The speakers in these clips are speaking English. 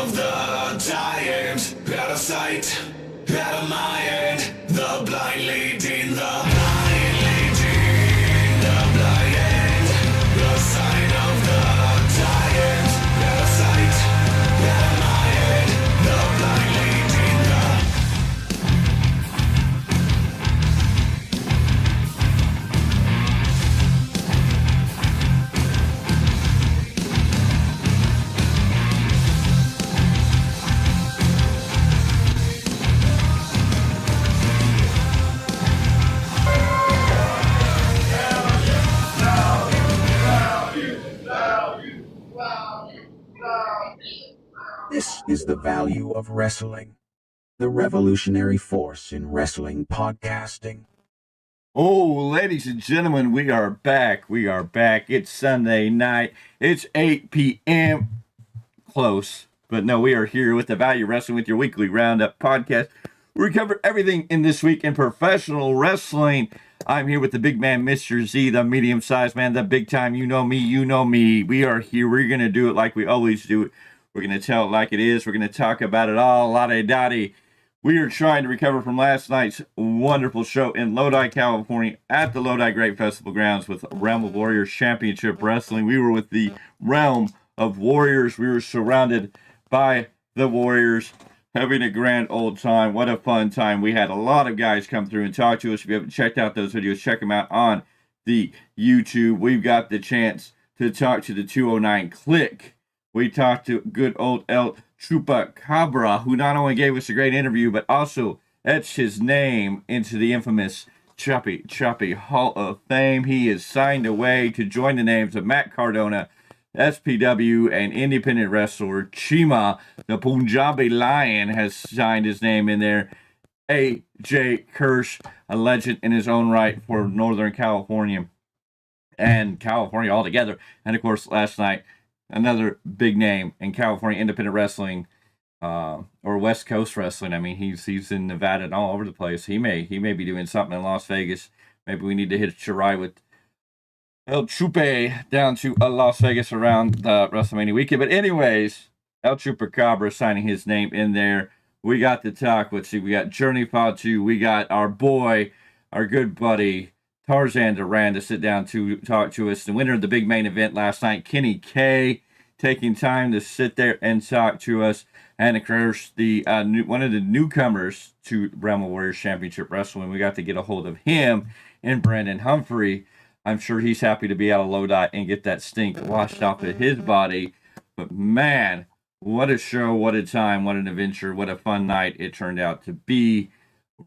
of the giant, out of sight, out of mind, the blind leading the blind, leading the blind, the sign of the giant, out of sight, out of mind, the blind leading the This is the value of wrestling, the revolutionary force in wrestling podcasting. Oh, ladies and gentlemen, we are back. We are back. It's Sunday night. It's 8 p.m. Close, but no, we are here with the Value Wrestling with your weekly roundup podcast. We cover everything in this week in professional wrestling. I'm here with the big man, Mr. Z, the medium-sized man, the big time. You know me, you know me. We are here. We're going to do it like we always do it. We're going to tell it like it is. We're going to talk about it all, la-di-da-di. We are trying to recover from last night's wonderful show in Lodi, California at the Lodi Great Festival Grounds with Realm of Warriors Championship Wrestling. We were with the Realm of Warriors. We were surrounded by the Warriors, having a grand old time. What a fun time. We had a lot of guys come through and talk to us. If you haven't checked out those videos, check them out on the YouTube. We've got the chance to talk to the 209 Click. We talked to good old El Chupacabra, who not only gave us a great interview, but also etched his name into the infamous Choppy Hall of Fame. He is signed away to join the names of Matt Cardona, SPW, and independent wrestler Chima. The Punjabi Lion has signed his name in there. A.J. Kirsch, a legend in his own right for Northern California and California altogether. And of course, last night, another big name in California independent wrestling, or West Coast wrestling. I mean, he's in Nevada and all over the place. He may be doing something in Las Vegas. Maybe we need to hitch a ride with El Chupe down to Las Vegas around WrestleMania weekend. But anyways, El Chupacabra signing his name in there. We got the talk. Let's see. We got Journey Fatu. We got our boy, our good buddy, Tarzan Duran, to sit down to talk to us. The winner of the big main event last night, Kenny K, taking time to sit there and talk to us. And of course, the one of the newcomers to Realm of Warriors Championship Wrestling, we got to get a hold of him and Brandon Humphrey. I'm sure he's happy to be out of Lodi and get that stink washed off of his body. But man, what a show, what a time, what an adventure, what a fun night it turned out to be.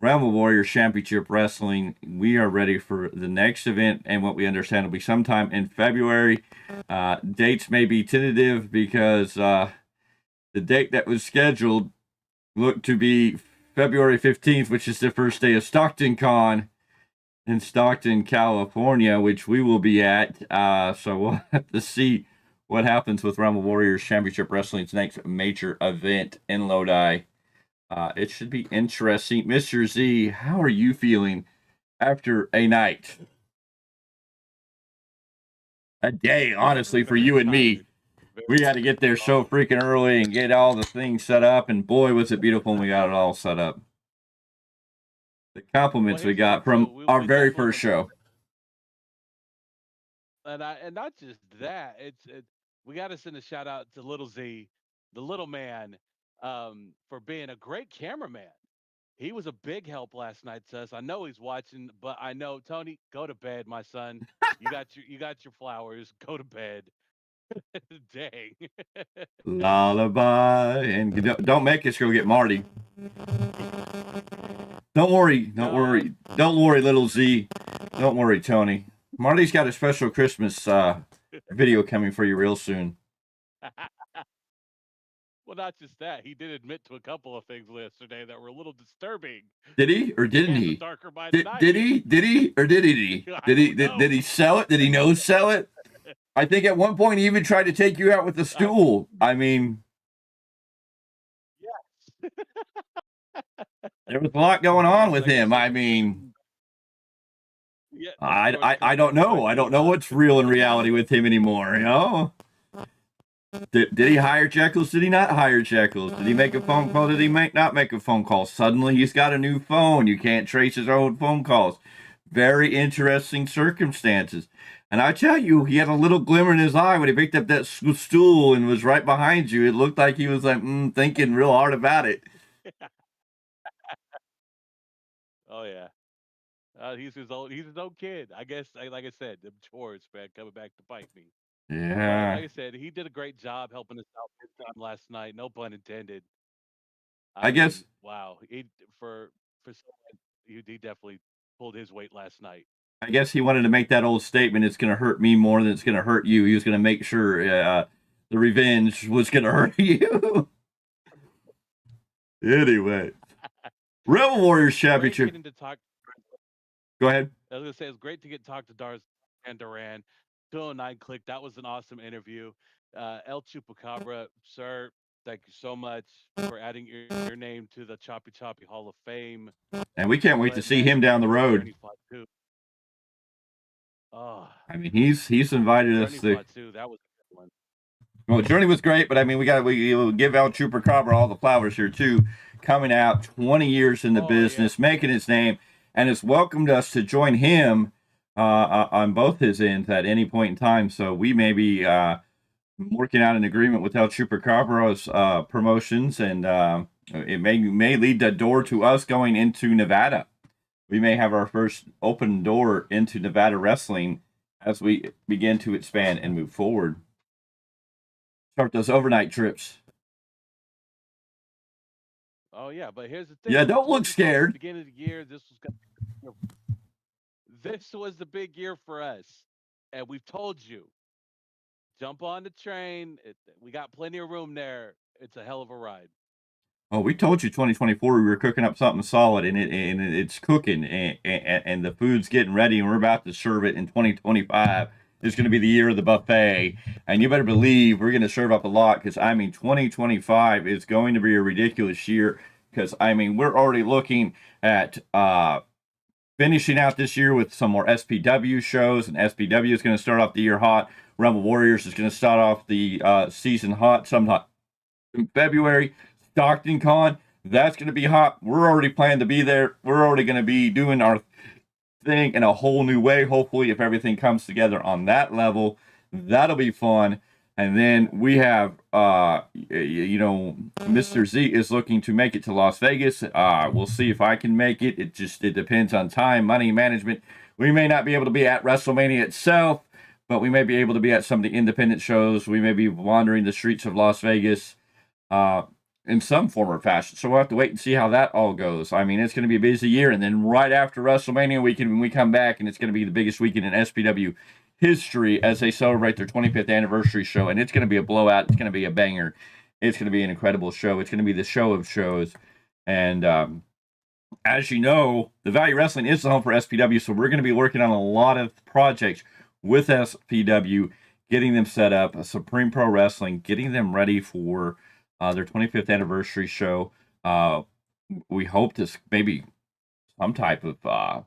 Realm of Warriors Championship Wrestling, we are ready for the next event, and what we understand will be sometime in February. Dates may be tentative because the date that was scheduled looked to be February 15th, which is the first day of Stockton Con in Stockton, California, which we will be at. So we'll have to see what happens with Realm of Warriors Championship Wrestling's next major event in Lodi. It should be interesting. Mr. Z, how are you feeling after a night? A day, honestly, for you and me. We had to get there so freaking early and get all the things set up, and boy, was it beautiful when we got it all set up. The compliments we got from our very first show. And not just that, we got to send a shout out to Little Z, the little man, for being a great cameraman. He was a big help last night to us. I know he's watching, but I know, Tony, go to bed, my son. You got your flowers. Go to bed. Dang. Lullaby, and don't make us go get Marty. Don't worry, Little Z. Don't worry, Tony. Marty's got a special Christmas video coming for you real soon. Well, not just that. He did admit to a couple of things yesterday that were a little disturbing. Did he or didn't he? Did he or did he? Did he sell it? Did he no sell it? I think at one point he even tried to take you out with a stool. I mean, yes. There was a lot going on with him. I mean, yeah, I don't know. I don't know what's real in reality with him anymore, you know? Did he hire Jekyll's? Did he not hire Jekyll's? Did he make a phone call? Did he not make a phone call? Suddenly he's got a new phone. You can't trace his old phone calls. Very interesting circumstances. And I tell you, he had a little glimmer in his eye when he picked up that stool and was right behind you. It looked like he was like thinking real hard about it. Oh yeah. He's his own kid. I guess, like I said, the chores, man, coming back to bite me. But Yeah. like I said, he did a great job helping us out big time last night. No pun intended. I I guess mean, wow. For someone, he definitely pulled his weight last night. I guess he wanted to make that old statement. It's going to hurt me more than it's going to hurt you. He was going to make sure the revenge was going to hurt you. Anyway, Rebel Warriors Championship. Getting to talk. Go ahead. I was gonna say it's great to get to talk to Dars and Duran. 209 Click. That was an awesome interview. El Chupacabra, sir, thank you so much for adding your name to the Choppy Choppy Hall of Fame. And we can't wait to see him down the road. Oh, I mean, he's invited us to. That was a good one. Well, Journey was great, but I mean, we give El Chupacabra all the flowers here too. Coming out 20 years in the business, making his name, and has welcomed us to join him on both his ends at any point in time. So we may be working out an agreement with El Chupacabra's promotions, and it may lead the door to us going into Nevada. We may have our first open door into Nevada wrestling as we begin to expand and move forward. Start those overnight trips. Oh yeah, but here's the thing. Yeah, don't look scared. At the beginning of the year, this was the big year for us, and we've told you, jump on the train. We got plenty of room there. It's a hell of a ride. Oh, we told you 2024 we were cooking up something solid, and it's cooking, and the food's getting ready, and we're about to serve it in 2025. It's going to be the year of the buffet, and you better believe we're going to serve up a lot, because I mean 2025 is going to be a ridiculous year, because I mean we're already looking at finishing out this year with some more SPW shows, and SPW is going to start off the year hot. Rebel Warriors is going to start off the season hot sometime in February. Stockton Con, that's going to be hot. We're already planning to be there. We're already going to be doing our thing in a whole new way. Hopefully, if everything comes together on that level, that'll be fun. And then we have, Mr. Z is looking to make it to Las Vegas. We'll see if I can make it. It depends on time, money, management. We may not be able to be at WrestleMania itself, but we may be able to be at some of the independent shows. We may be wandering the streets of Las Vegas in some form or fashion. So we'll have to wait and see how that all goes. I mean, it's going to be a busy year. And then right after WrestleMania weekend, when we come back, and it's going to be the biggest weekend in SPW history as they celebrate their 25th anniversary show. And it's going to be a blowout. It's going to be a banger. It's going to be an incredible show. It's going to be the show of shows. And as you know, the Value Wrestling is the home for SPW. So we're going to be working on a lot of projects with SPW, getting them set up, Supreme Pro Wrestling, getting them ready for their 25th anniversary show. We hope this maybe some type of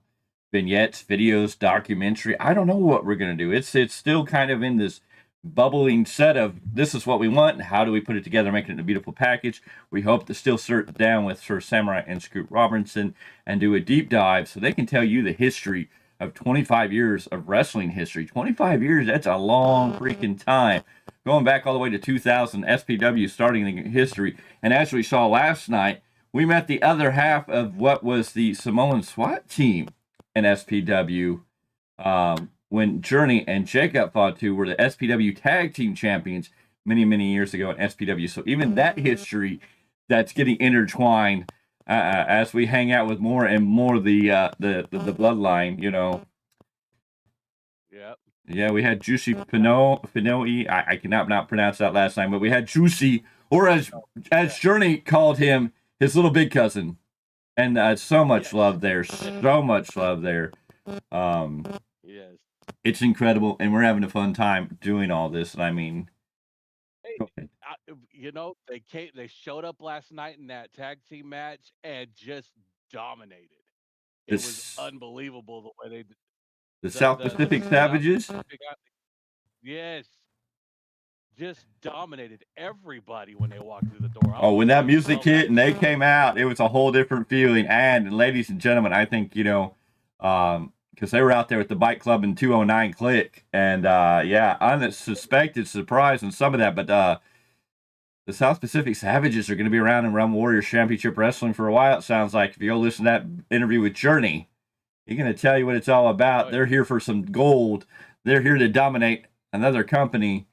vignettes, videos, documentary. I don't know what we're going to do. It's still kind of in this bubbling set of this is what we want, and how do we put it together, make it in a beautiful package. We hope to still sit down with Sir Samurai and Scoot Robinson and do a deep dive so they can tell you the history of 25 years of wrestling history. 25 years, that's a long freaking time. Going back all the way to 2000, SPW starting the history. And as we saw last night, we met the other half of what was the Samoan SWAT team in SPW when Journey and Jacob Fatu were the SPW tag team champions many, many years ago in SPW. So even that history that's getting intertwined as we hang out with more and more the bloodline, you know. Yep. Yeah, we had Juicy Pinoi. I cannot not pronounce that last name, but we had Juicy, or as Journey called him, his little big cousin. And so much love there. So much love there. Yes. It's incredible, and we're having a fun time doing all this. And I mean, hey, they showed up last night in that tag team match and just dominated. It was unbelievable the way they did. The South Pacific Savages? Yes. just dominated everybody when they walked through the door. I Oh, don't know when if you that ever music felt that. hit and they came out, it was a whole different feeling. And ladies and gentlemen, I think, because they were out there with the bike club in 209 Click. And yeah, unsuspected surprise in some of that. But the South Pacific Savages are going to be around in Realm Warriors Championship Wrestling for a while, it sounds like. If you go listen to that interview with Journey, he's going to tell you what it's all about. Oh, yeah. They're here for some gold. They're here to dominate another company.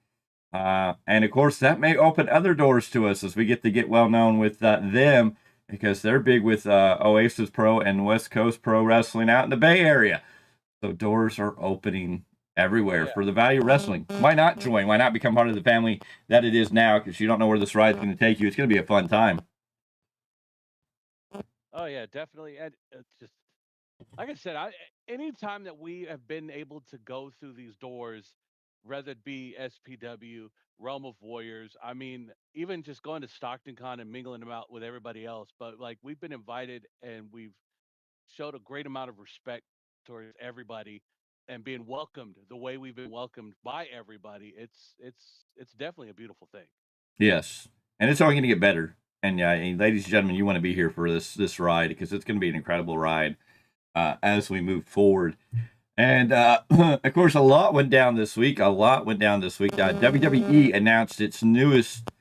And of course, that may open other doors to us as we get well known with them, because they're big with Oasis Pro and West Coast Pro Wrestling out in the Bay Area. So doors are opening everywhere for the Value Wrestling. Why not join? Why not become part of the family that it is now? Because you don't know where this ride's going to take you. It's going to be a fun time. Oh yeah, definitely. And it's just like I said, anytime that we have been able to go through these doors, whether it be SPW, Realm of Warriors, I mean, even just going to Stockton Con and mingling them out with everybody else, but like we've been invited and we've showed a great amount of respect towards everybody and being welcomed the way we've been welcomed by everybody. It's definitely a beautiful thing. Yes, and it's only going to get better. And ladies and gentlemen, you want to be here for this ride, because it's going to be an incredible ride as we move forward. And of course, a lot went down this week. WWE announced its newest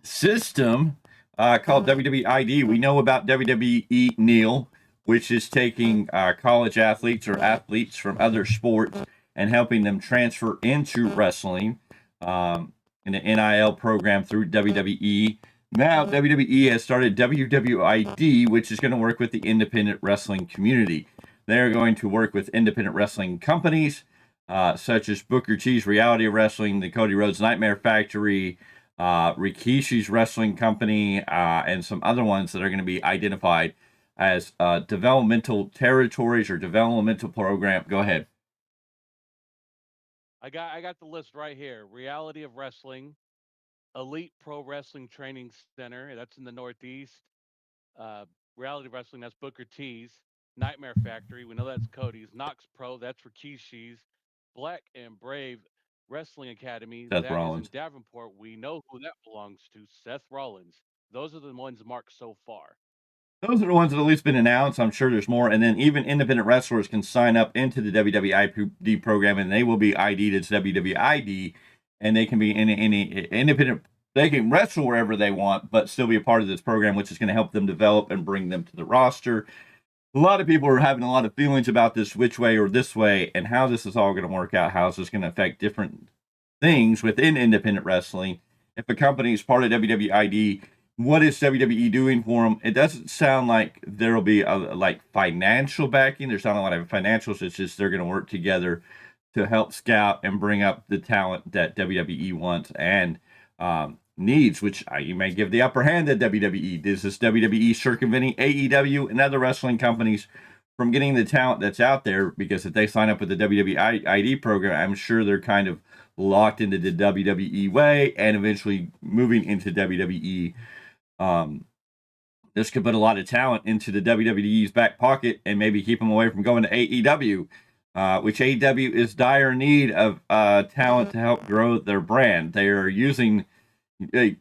system called WWE ID. We know about WWE Neil, which is taking college athletes or athletes from other sports and helping them transfer into wrestling in the NIL program through WWE. Now, WWE has started WWE ID, which is going to work with the independent wrestling community. They're going to work with independent wrestling companies such as Booker T's Reality of Wrestling, the Cody Rhodes Nightmare Factory, Rikishi's Wrestling Company, and some other ones that are going to be identified as developmental territories or developmental program. Go ahead. I got the list right here. Reality of Wrestling, Elite Pro Wrestling Training Center, that's in the Northeast. Reality of Wrestling, that's Booker T's. Nightmare Factory, we know that's Cody's. Knox Pro, that's Rikishi's. Black and Brave Wrestling Academy, Seth that Rollins. is in Davenport. We know who that belongs to, Seth Rollins. Those are the ones marked so far. Those are the ones that at least been announced. I'm sure there's more. And then even independent wrestlers can sign up into the WWE ID program, and they will be ID'd as WWE ID, and they can be in any independent. They can wrestle wherever they want, but still be a part of this program, which is going to help them develop and bring them to the roster. A lot of people are having a lot of feelings about this, which way or this way, and how this is all going to work out, how this is going to affect different things within independent wrestling. If a company is part of WWE ID, what is WWE doing for them? It doesn't sound like there will be like financial backing. There's not a lot of financials. It's just they're going to work together to help scout and bring up the talent that WWE wants and needs, which you may give the upper hand to WWE. This is WWE circumventing AEW and other wrestling companies from getting the talent that's out there, because if they sign up with the WWE ID program, I'm sure they're kind of locked into the WWE way and eventually moving into WWE. This could put a lot of talent into the WWE's back pocket and maybe keep them away from going to AEW, which AEW is dire need of talent to help grow their brand. They are using,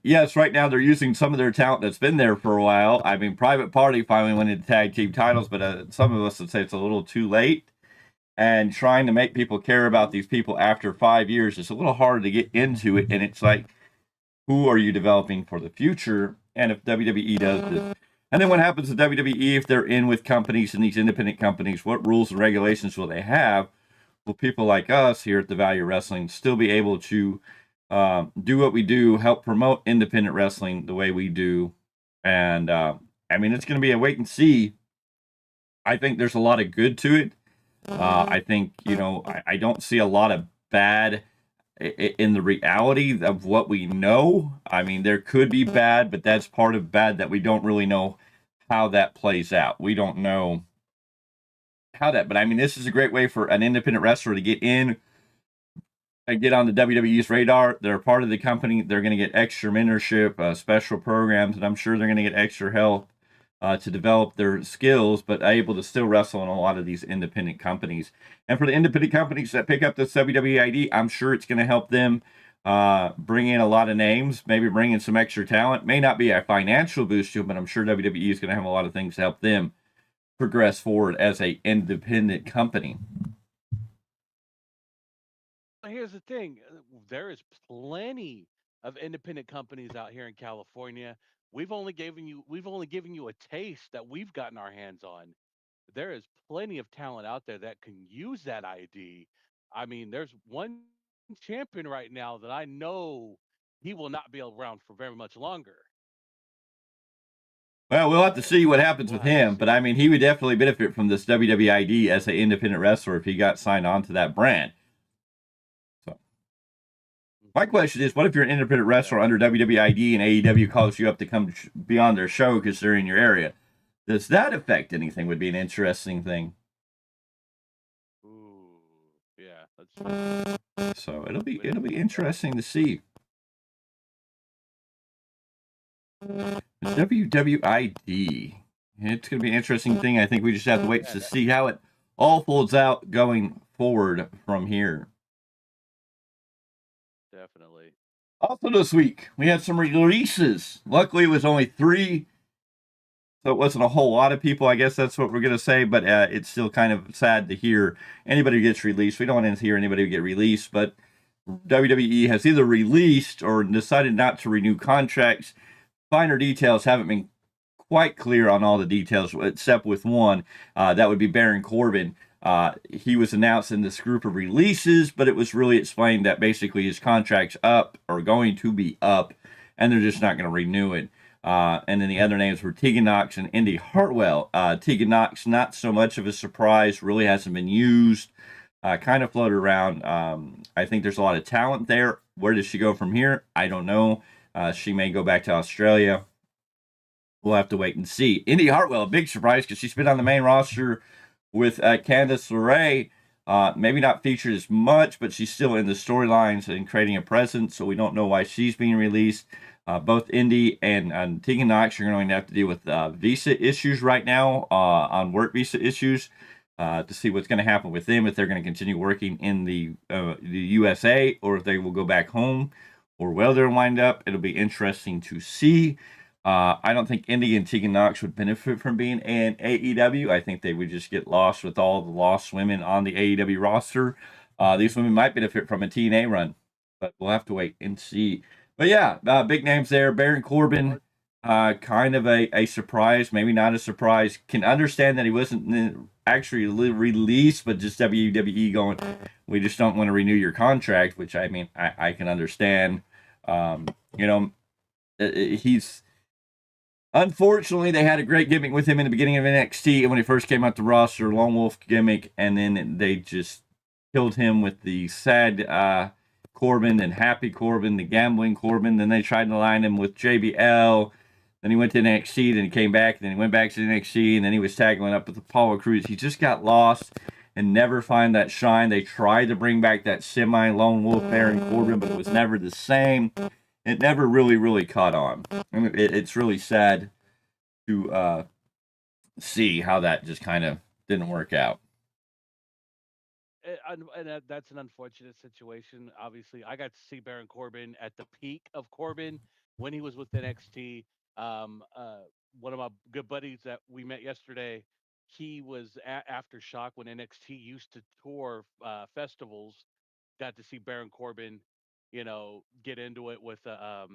yes, right now they're using some of their talent that's been there for a while. I mean, Private Party finally went into tag team titles, but some of us would say it's a little too late. And trying to make people care about these people after 5 years is a little hard to get into it. And it's like, who are you developing for the future? And if WWE does this, and then what happens to WWE if they're in with companies and these independent companies? What rules and regulations will they have? Will people like us here at the Value Wrestling still be able to do what we do, help promote independent wrestling the way we do? And I mean, it's going to be a wait and see. I think there's a lot of good to it. I think, I don't see a lot of bad in the reality of what we know. I mean, there could be bad, but that's part of bad that we don't really know how that plays out. We don't know how that, but I mean, this is a great way for an independent wrestler to get in and get on the WWE's radar. They're part of the company. They're going to get extra mentorship, special programs, and I'm sure they're going to get extra help to develop their skills, but able to still wrestle in a lot of these independent companies. And for the independent companies that pick up this WWE ID, I'm sure it's going to help them bring in a lot of names, maybe bring in some extra talent. May not be a financial boost to them, but I'm sure WWE is going to have a lot of things to help them progress forward as a independent company. Here's the thing, there is plenty of independent companies out here in California. We've only given you a taste that we've gotten our hands on. There is plenty of talent out there that can use that ID. I mean, there's one champion right now that I know he will not be around for very much longer. Well, we'll have to see what happens We'll with have to him, but see. I mean, he would definitely benefit from this WWE ID as an independent wrestler if he got signed on to that brand. So, my question is, what if you're an independent wrestler Yeah. under WWE ID and AEW calls you up to come be on their show because they're in your area? Does that affect anything? Would be an interesting thing. Ooh, yeah. Let's. So We'd it'll have to be see that. interesting to see. The WWID. It's going to be an interesting thing. I think we just have to wait Yeah, to see how it all folds out going forward from here. definitely. Also, this week, we had some releases. Luckily, it was only 3, so it wasn't a whole lot of people. I guess that's what we're going to say, but it's still kind of sad to hear anybody who gets released. We don't want to hear anybody get released, but WWE has either released or decided not to renew contracts. Finer details haven't been quite clear on all the details, except with one. That would be Baron Corbin. He was announced in this group of releases, but it was really explained that basically his contract's up or going to be up, and they're just not going to renew it. And then the other names were Tegan Knox and Indy Hartwell. Tegan Knox, not so much of a surprise, really hasn't been used. Kind of floated around. I think there's a lot of talent there. Where does she go from here? I don't know. She may go back to Australia. We'll have to wait and see. Indy Hartwell, a big surprise because she's been on the main roster with Candice LeRae. Maybe not featured as much, but she's still in the storylines and creating a presence, so we don't know why she's being released. Both Indy and Tegan Knox are going to have to deal with visa issues right now, on work visa issues, to see what's going to happen with them, if they're going to continue working in the USA or if they will go back home or where they'll wind up. It'll be interesting to see. I don't think Indy and Tegan Knox would benefit from being in AEW. I think they would just get lost with all the lost women on the AEW roster. These women might benefit from a TNA run, but we'll have to wait and see. But yeah, big names there. Baron Corbin, kind of a surprise, maybe not a surprise. Can understand that he wasn't actually released, but just WWE going, we just don't want to renew your contract, which I mean, I can understand. You know, he's. Unfortunately, they had a great gimmick with him in the beginning of NXT, and when he first came out the roster, Lone Wolf gimmick, and then they just killed him with the sad Corbin and happy Corbin, the gambling Corbin. Then they tried to line him with JBL. Then he went to NXT, then he came back, then he went back to NXT, and then he was tagging up with Apollo Crews. He just got lost and never find that shine. They tried to bring back that semi-Lone Wolf Baron Corbin, but it was never the same. It never really caught on. And it's really sad to see how that just kind of didn't work out. That's an unfortunate situation. Obviously, I got to see Baron Corbin at the peak of Corbin when he was with NXT. Um, uh, One of my good buddies that we met yesterday, he was aftershock when NXT used to tour festivals. Got to see Baron Corbin, get into it with a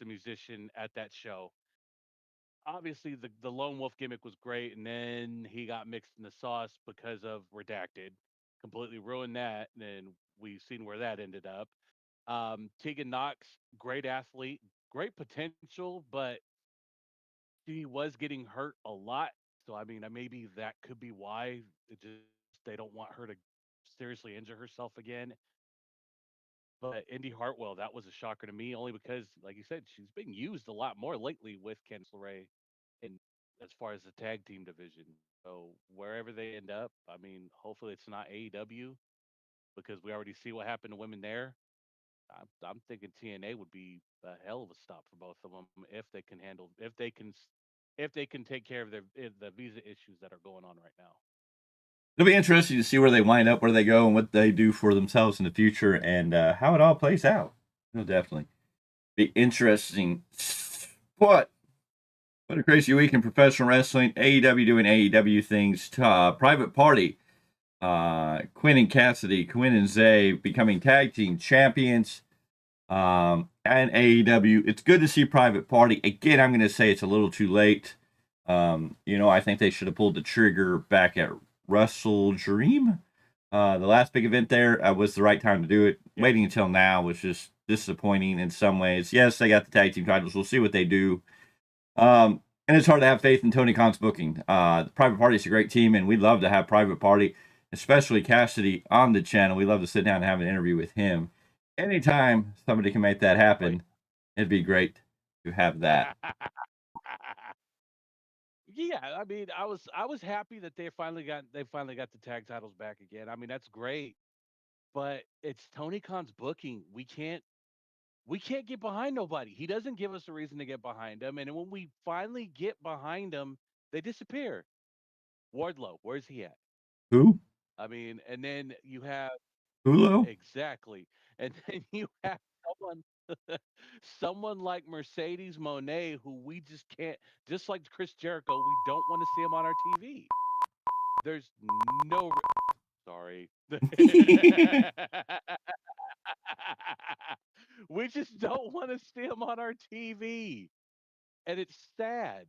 musician at that show. Obviously, the lone wolf gimmick was great, and then he got mixed in the sauce because of redacted, completely ruined that, and then we've seen where that ended up. Tegan Knox, great athlete, great potential, but she was getting hurt a lot. So I mean, maybe that could be why they don't want her to seriously injure herself again. But Indy Hartwell, that was a shocker to me, only because, like you said, she's being used a lot more lately with Candice LeRae, and as far as the tag team division. So wherever they end up, I mean, hopefully it's not AEW, because we already see what happened to women there. I'm thinking TNA would be a hell of a stop for both of them if they can if they can take care of the visa issues that are going on right now. It'll be interesting to see where they wind up, where they go, and what they do for themselves in the future, and how it all plays out. It'll definitely be interesting. What a crazy week in professional wrestling. AEW doing AEW things. Private Party. Quinn and Cassidy, Quinn and Zay becoming tag team champions. And AEW. It's good to see Private Party. Again, I'm going to say it's a little too late. I think they should have pulled the trigger back at Wrestle Dream. The last big event there was the right time to do it. Yeah. Waiting until now was just disappointing in some ways. Yes, they got the tag team titles. We'll see what they do. And it's hard to have faith in Tony Khan's booking. The Private Party is a great team, and we'd love to have Private Party, especially Cassidy, on the channel. We'd love to sit down and have an interview with him. Anytime somebody can make that happen, it'd be great to have that. Yeah, I mean, I was happy that they finally got the tag titles back again. I mean, that's great, but it's Tony Khan's booking. We can't get behind nobody. He doesn't give us a reason to get behind him, and when we finally get behind him, they disappear. Wardlow, where's he at? Who? I mean, and then you have Hulo? Exactly, and then you have someone like Mercedes Moné, who we just can't, just like Chris Jericho, we don't want to see him on our TV. There's no, sorry. We just don't want to see him on our TV. And it's sad.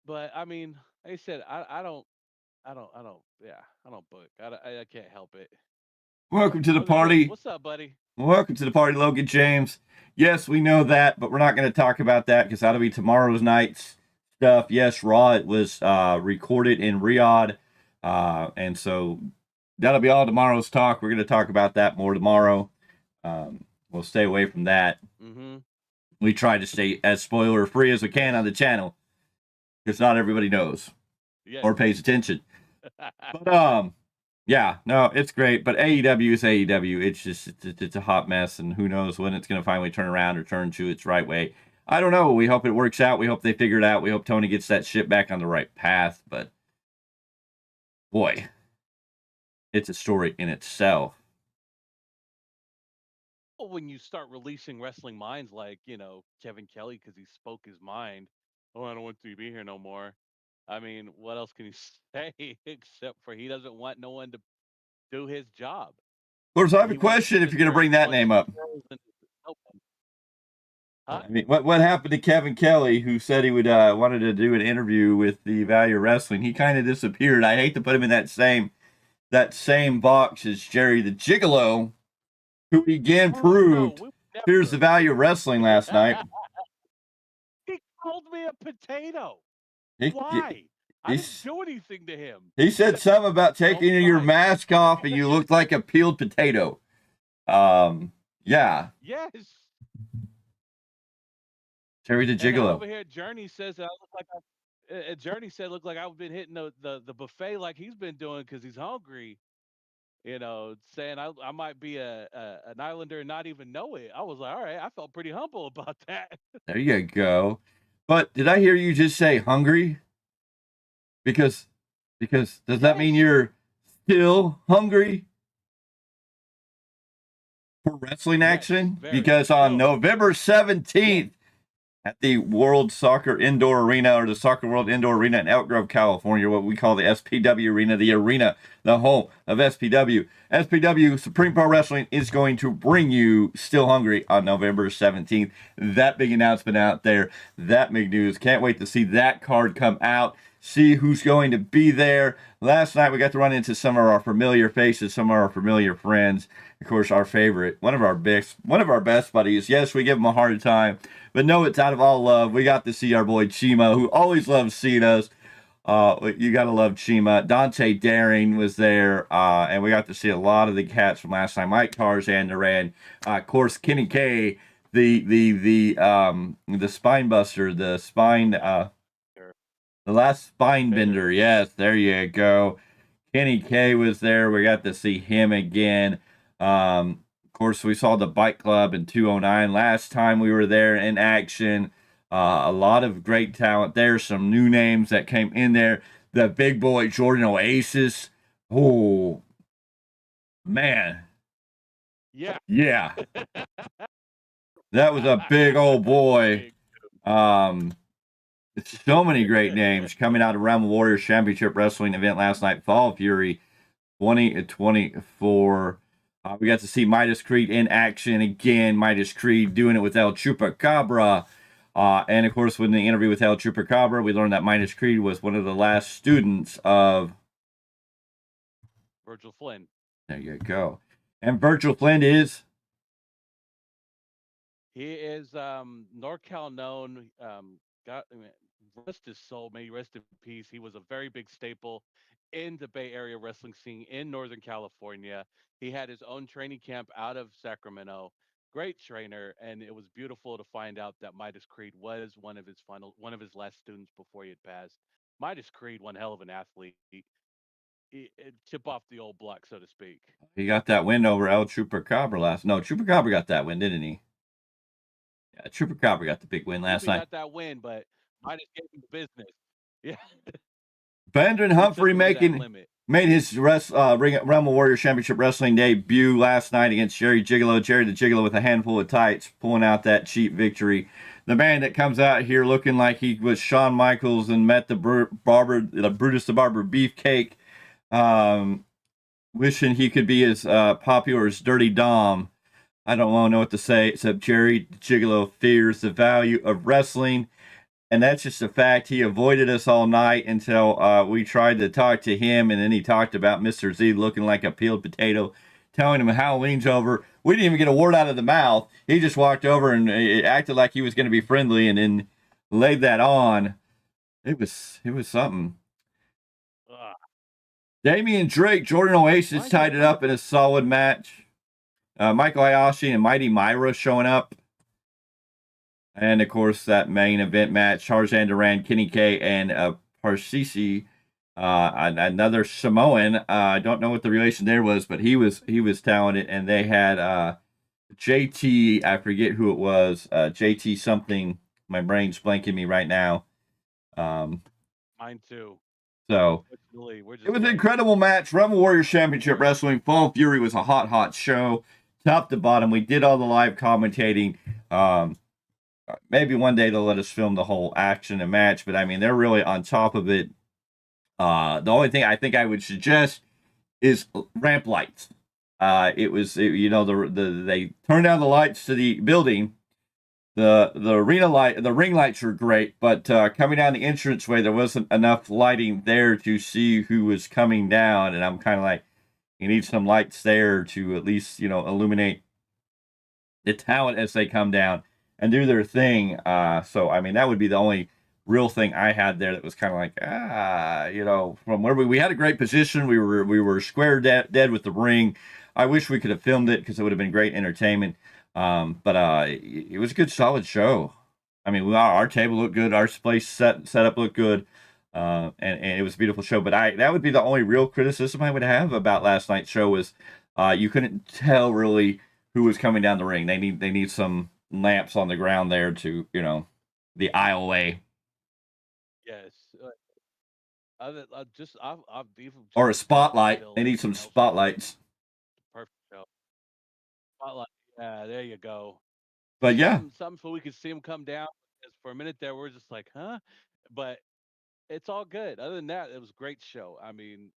But I mean, like I said, I don't book. I can't help it. Welcome to the party. What's up, buddy? Welcome to the party, Logan James. Yes, we know that, but we're not going to talk about that because that'll be tomorrow's night's stuff. Yes, Raw, it was recorded in Riyadh, and so that'll be all tomorrow's talk. We're going to talk about that more tomorrow. We'll stay away from that. Mm-hmm. We try to stay as spoiler-free as we can on the channel because not everybody knows or pays attention. But, yeah, no, it's great, but AEW is AEW. It's just, it's a hot mess, and who knows when it's going to finally turn around or turn to its right way. I don't know. We hope it works out. We hope they figure it out. We hope Tony gets that shit back on the right path, but boy, it's a story in itself. Well, when you start releasing wrestling minds like, Kevin Kelly, because he spoke his mind, oh, I don't want to be here no more. I mean, what else can you say except for he doesn't want no one to do his job? Of course, I have a question if you're going to bring that name up. Huh? I mean, what happened to Kevin Kelly, who said he would wanted to do an interview with the Value of Wrestling? He kind of disappeared. I hate to put him in that same box as Jerry the Gigolo, who again proved here's the Value of Wrestling last night. He called me a potato. Why? I didn't do anything to him. He said something about taking your mask off and you looked like a peeled potato. Yeah. Yes. Jerry the Gigolo. Over here, Journey says I look like Journey said look like I've been hitting the buffet like he's been doing because he's hungry. Saying I might be an Islander and not even know it. I was like, all right, I felt pretty humble about that. There you go. But did I hear you just say hungry? Because does that mean you're still hungry for wrestling action? Because on November 17th at the World Soccer Indoor Arena, or the Soccer World Indoor Arena in Elk Grove, California, what we call the SPW Arena, the home of SPW. SPW, Supreme Pro Wrestling, is going to bring you Still Hungry on November 17th. That big announcement out there, that big news. Can't wait to see that card come out, see who's going to be there. Last night we got to run into some of our familiar faces, some of our familiar friends. Of course, our favorite, one of our best buddies. Yes, we give him a hard time, but no, it's out of all love. We got to see our boy Chima, who always loves seeing us. You got to love Chima. Dante Daring was there, and we got to see a lot of the cats from last time. Mike Tarzan Duran, of course, Kenny K, the spine buster, the last spine bender. Yes, there you go. Kenny K was there. We got to see him again. Of course, we saw the Bike Club in 209 last time we were there in action. A lot of great talent there. Some new names that came in there. The big boy Jordan Oasis. Oh man, Yeah. yeah, that was a big old boy. Um, so many great names coming out of Realm of Warriors Championship Wrestling event last night. Fall Fury 2024. We got to see Midas Creed in action again. Midas Creed doing it with El Chupacabra. And of course, with the interview with El Chupacabra, we learned that Midas Creed was one of the last students of Virgil Flynn. There you go. And Virgil Flynn is? He is NorCal known. God, rest his soul, may he rest in peace. He was a very big staple in the Bay Area wrestling scene in Northern California. He had his own training camp out of Sacramento. Great trainer, and it was beautiful to find out that Midas Creed was one of his last students before he had passed. Midas Creed, one hell of an athlete. Chip off the old block, so to speak. He got that win over El Chupacabra last. No, Chupacabra got that win, didn't he? Yeah, Chupacabra got the big win last night. Got that win, but Midas gave him the business. Yeah. Brandon Humphrey made his Realm of Warrior Championship Wrestling debut last night against Jerry Gigolo. Jerry the Gigolo with a handful of tights, pulling out that cheap victory. The man that comes out here looking like he was Shawn Michaels and met the Brutus the Barber Beefcake, wishing he could be as popular as Dirty Dom. I don't know what to say except Jerry Gigolo fears the value of wrestling. And that's just a fact. He avoided us all night until we tried to talk to him. And then he talked about Mr. Z looking like a peeled potato, telling him Halloween's over. We didn't even get a word out of the mouth. He just walked over and acted like he was going to be friendly and then laid that on. It was something. Damian Drake, Jordan Oasis tied it up in a solid match. Michael Hayashi and Mighty Myra showing up. And, of course, that main event match, Tarzan Duran, Kenny K, and Parsisi, another Samoan. I don't know what the relation there was, but he was talented. And they had JT, I forget who it was, JT something. My brain's blanking me right now. Mine too. So it was an incredible match. Realm of Warriors Championship Wrestling. Fall Fury was a hot show, top to bottom. We did all the live commentating. Maybe one day they'll let us film the whole action and match, but I mean, they're really on top of it. The only thing I think I would suggest is ramp lights. They turned down the lights to the building. The arena light, the ring lights were great, but coming down the entranceway, there wasn't enough lighting there to see who was coming down, and I'm kind of like, you need some lights there to at least, illuminate the talent as they come down and do their thing. So, I mean, that would be the only real thing I had there that was kind of like, from where we had a great position. We were square dead with the ring. I wish we could have filmed it because it would have been great entertainment. But it was a good, solid show. I mean, our table looked good. Our place setup looked good. And it was a beautiful show. But that would be the only real criticism I would have about last night's show was you couldn't tell really who was coming down the ring. They need some lamps on the ground there to, the aisleway. Yes. Or a spotlight. They need some spotlights. Perfect show. Spotlight. Yeah, there you go. But yeah. Something so we could see him come down. Because for a minute there, we're just like, huh? But it's all good. Other than that, it was a great show. I mean,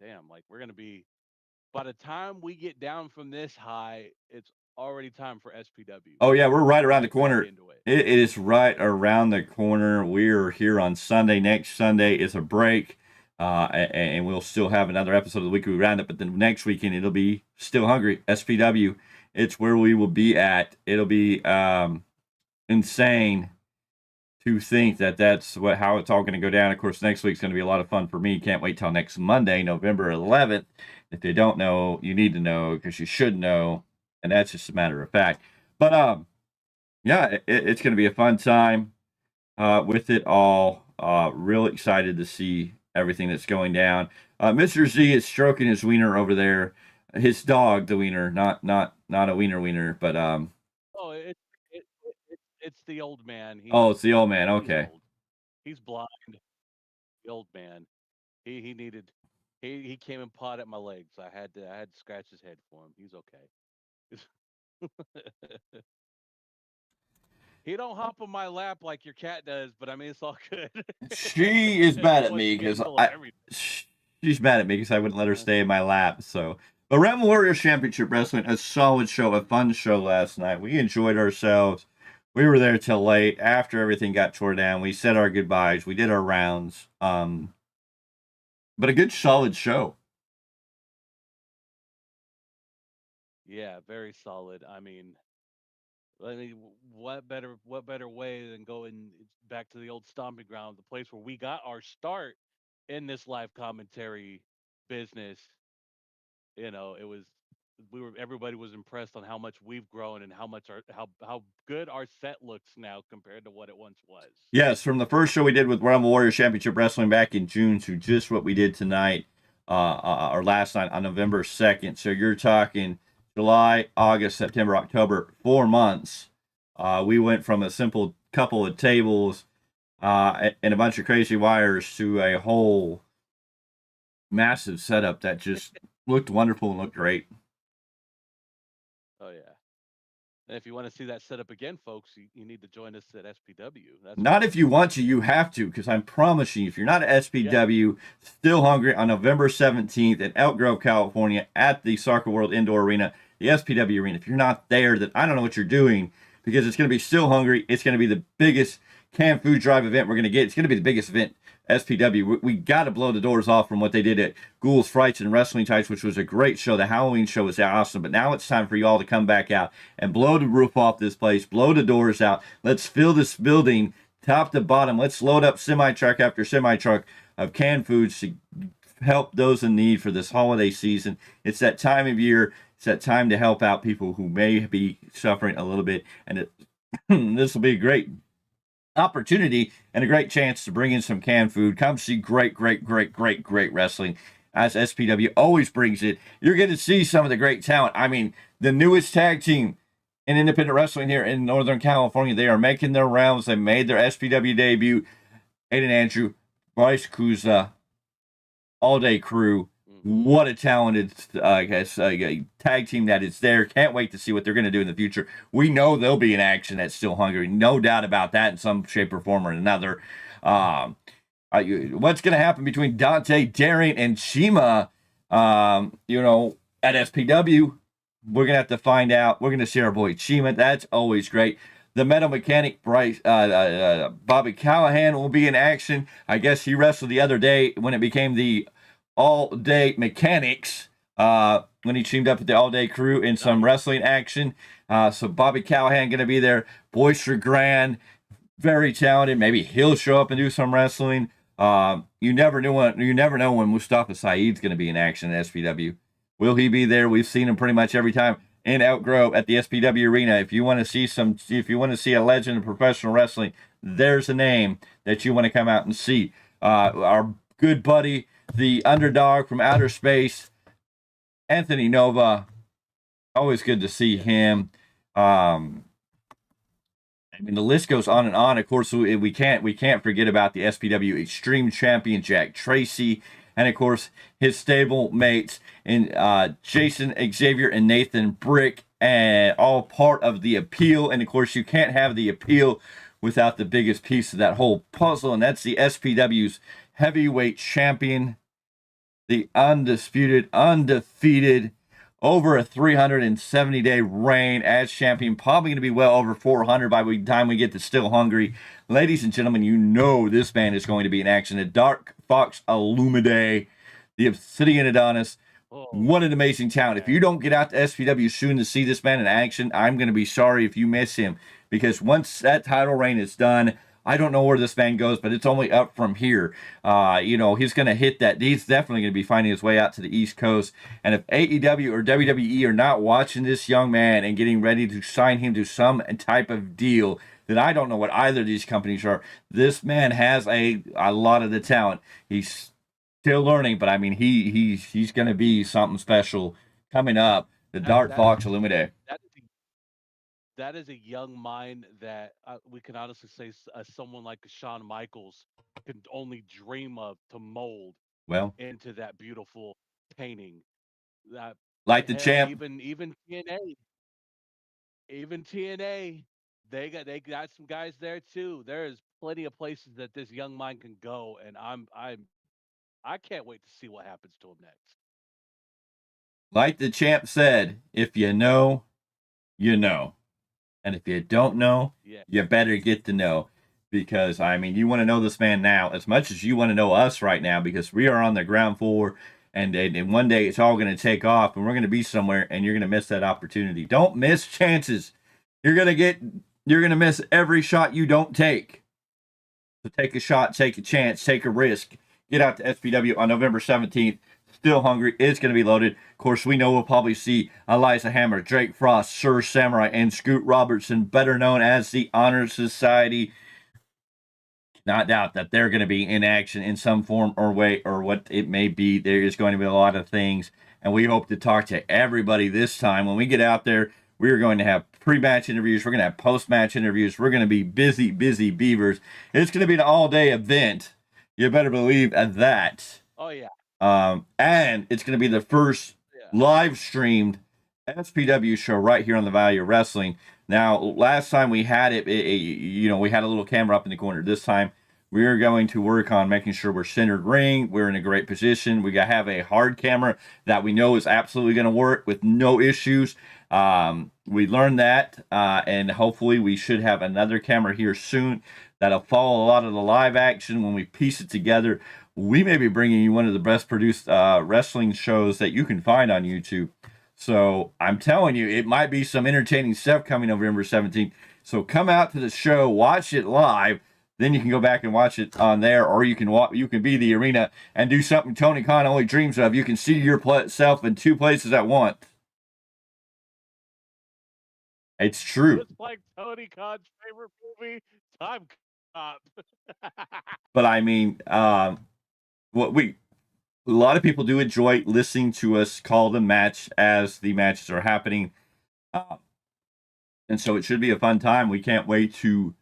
damn, like we're going to be, by the time we get down from this high, it's already time for SPW. Oh yeah, we're right around the corner. It is right around the corner. We're here on Sunday. Next Sunday is a break, and we'll still have another episode of the weekly roundup. But the next weekend it'll be Still Hungry SPW. It's where we will be at. It'll be insane to think that's how it's all going to go down. Of course, next week's going to be a lot of fun for me. Can't wait till next Monday, November 11th. If you don't know, you need to know because you should know. And that's just a matter of fact. But yeah, it's going to be a fun time with it all. Real excited to see everything that's going down. Mr. Z is stroking his wiener over there. His dog, the wiener, not a wiener, but oh, it's the old man. Oh, it's the old man. He's Okay. old. He's blind. The old man. He needed. He came and pawed at my legs. I had to scratch his head for him. He's okay. He don't hop on my lap like your cat does, but I mean it's all good. She is mad at Boy, me because gentle and everything. she's mad at me because I wouldn't let her stay in my lap. So, but Realm Warriors Championship Wrestling, a solid show, a fun show last night. We enjoyed ourselves. We were there till late after everything got tore down. We said our goodbyes. We did our rounds. But a good solid show. Yeah, very solid. What better way than going back to the old stomping ground, the place where we got our start in this live commentary business. It was everybody was impressed on how much we've grown and how good our set looks now compared to what it once was. Yes, from the first show we did with Realm Warriors Championship Wrestling back in June to just what we did tonight, or last night on November 2nd. So you're talking July, August, September, October, 4 months. We went from a simple couple of tables and a bunch of crazy wires to a whole massive setup that just looked wonderful and looked great. Oh yeah. And if you want to see that setup again, folks, you need to join us at SPW. That's Not if you want to, you have to, because I'm promising you, if you're not at SPW, Still Hungry on November 17th in Elk Grove, California, at the Soccer World Indoor Arena, the SPW Arena. If you're not there, then I don't know what you're doing, because it's going to be Still Hungry. It's going to be the biggest canned food drive event we're going to get. It's going to be the biggest event, SPW. We got to blow the doors off from what they did at Ghouls, Frights, and Wrestling Tights, which was a great show. The Halloween show was awesome, but now it's time for you all to come back out and blow the roof off this place, blow the doors out. Let's fill this building top to bottom. Let's load up semi-truck after semi-truck of canned foods to help those in need for this holiday season. It's that time of year. It's that time to help out people who may be suffering a little bit, and this will be a great opportunity and a great chance to bring in some canned food. Come see great wrestling, as SPW always brings it. You're going to see some of the great talent. I mean, the newest tag team in independent wrestling here in Northern California. They are making their rounds. They made their SPW debut. Aiden Andrew, Bryce Kuza, All Day Crew. What a talented tag team that is there. Can't wait to see what they're going to do in the future. We know they'll be in action at Still Hungry. No doubt about that in some shape or form or another. What's going to happen between Dante, Darian, and Shima, at SPW? We're going to have to find out. We're going to see our boy Shima. That's always great. The Metal Mechanic, Bobby Callahan, will be in action. I guess he wrestled the other day when it became the All-Day Mechanics, when he teamed up with the All-Day Crew in some wrestling action. So Bobby Callahan going to be there. Boyster Grand, very talented. Maybe he'll show up and do some wrestling. You never know when Mustafa Saeed's going to be in action at SPW. Will he be there? We've seen him pretty much every time in Elk Grove at the SPW Arena. If you want to see a legend of professional wrestling, there's a name that you want to come out and see. Our good buddy, the underdog from outer space, Anthony Nova. Always good to see him. The list goes on and on. Of course, we can't forget about the SPW Extreme Champion Jack Tracy, and of course his stable mates and Jason Xavier and Nathan Brick, and all part of the appeal. And of course, you can't have the appeal without the biggest piece of that whole puzzle, and that's the SPW's heavyweight champion, the undisputed, undefeated, over a 370-day reign as champion, probably going to be well over 400 by the time we get to Still Hungry. Ladies and gentlemen, you know this man is going to be in action. The Dark Fox Illumide, the Obsidian Adonis. What an amazing talent. If you don't get out to SPW soon to see this man in action, I'm going to be sorry if you miss him, because once that title reign is done, I don't know where this man goes, but it's only up from here. He's going to hit that. He's definitely going to be finding his way out to the East Coast. And if AEW or WWE are not watching this young man and getting ready to sign him to some type of deal, then I don't know what either of these companies are. This man has a lot of the talent. He's still learning, but I mean, he's going to be something special coming up. The Dark Fox Illumide. that is a young mind that we can honestly say someone like Shawn Michaels can only dream of to mold Well, into that beautiful painting. That like the hell, champ, even TNA, even TNA, they got some guys there too. There is plenty of places that this young mind can go, and I can't wait to see what happens to him next. like the champ said, if you know, you know. And if you don't know, Yeah, you better get to know. Because, I mean, you want to know this man now as much as you want to know us right now, because we are on the ground floor, and one day it's all going to take off, and we're going to be somewhere, and you're going to miss that opportunity. Don't miss chances. You're going to miss every shot you don't take. So take a shot, take a chance, take a risk. Get out to SPW on November 17th. Still hungry. It's going to be loaded. Of course, we know we'll probably see Eliza Hammer, Drake Frost, Sir Samurai, and Scoot Robertson, better known as the Honor Society. Not doubt that they're going to be in action in some form or way or what it may be. There is going to be a lot of things, and we hope to talk to everybody this time. When we get out there, we are going to have pre-match interviews. We're going to have post-match interviews. We're going to be busy, busy beavers. It's going to be an all-day event. You better believe that. oh yeah, And it's going to be the first yeah. live streamed SPW show right here on the Value of Wrestling. Now, last time we had it, we had a little camera up in the corner. This time, we are going to work on making sure we're centered ring. We're in a great position. We got to have a hard camera that we know is absolutely going to work with no issues. We learned that, and hopefully we should have another camera here soon that'll follow a lot of the live action when we piece it together. We may be bringing you one of the best produced wrestling shows that you can find on YouTube. So I'm telling you, it might be some entertaining stuff coming November 17th. So come out to the show, watch it live. Then you can go back and watch it on there, or you can be the arena and do something Tony Khan only dreams of. You can see yourself in two places at once. It's true. It's like Tony Khan's favorite movie, Time Cop. But I mean, what a lot of people do enjoy listening to us call the match as the matches are happening. And so it should be a fun time. We can't wait to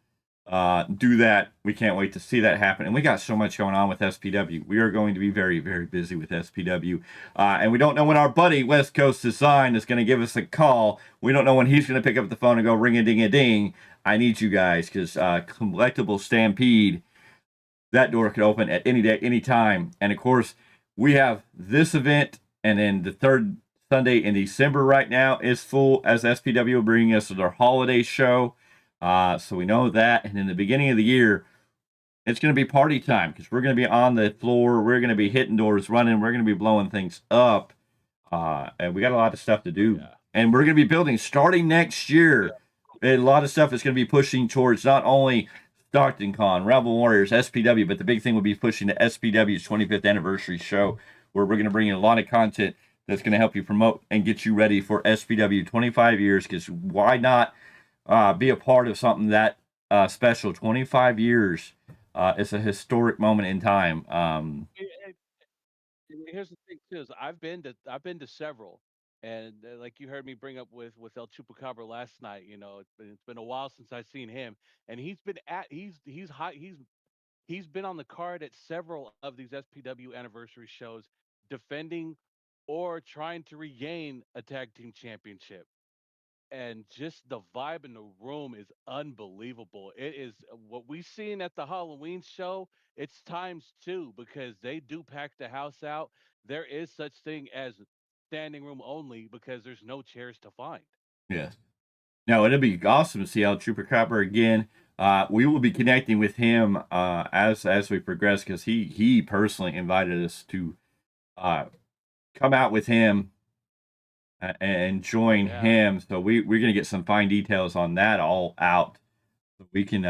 do that. We can't wait to see that happen. And we got so much going on with SPW. We are going to be very, very busy with SPW. And we don't know when our buddy West Coast Design is going to give us a call. We don't know when he's going to pick up the phone and go ring-a-ding-a-ding. I need you guys, because Collectible Stampede, that door could open at any day, any time. And of course, we have this event, and then the third Sunday in December right now is full, as SPW will bring us to their holiday show. So we know that. And in the beginning of the year, it's going to be party time, because we're going to be on the floor. We're going to be hitting doors, running. We're going to be blowing things up. And we got a lot of stuff to do. Yeah. And we're going to be building starting next year. Yeah. A lot of stuff is going to be pushing towards not only Stockton Con, Rebel Warriors, SPW, but the big thing will be pushing the SPW's 25th anniversary show, where we're going to bring in a lot of content that's going to help you promote and get you ready for SPW 25 years, because why not be a part of something that special? 25 years. It's a historic moment in time. Here's the thing too: is I've been to several, and like you heard me bring up with El Chupacabra last night. It's been a while since I've seen him, and he's been on the card at several of these SPW anniversary shows, defending or trying to regain a tag team championship. And just the vibe in the room is unbelievable. It is what we seen at the Halloween show. It's times two, because they do pack the house out. There is such thing as standing room only, because there's no chairs to find. Yes. Now, it'll be awesome to see El Chupacabra again. We will be connecting with him as we progress, because he personally invited us to come out with him and join him. So we're going to get some fine details on that all out. So we can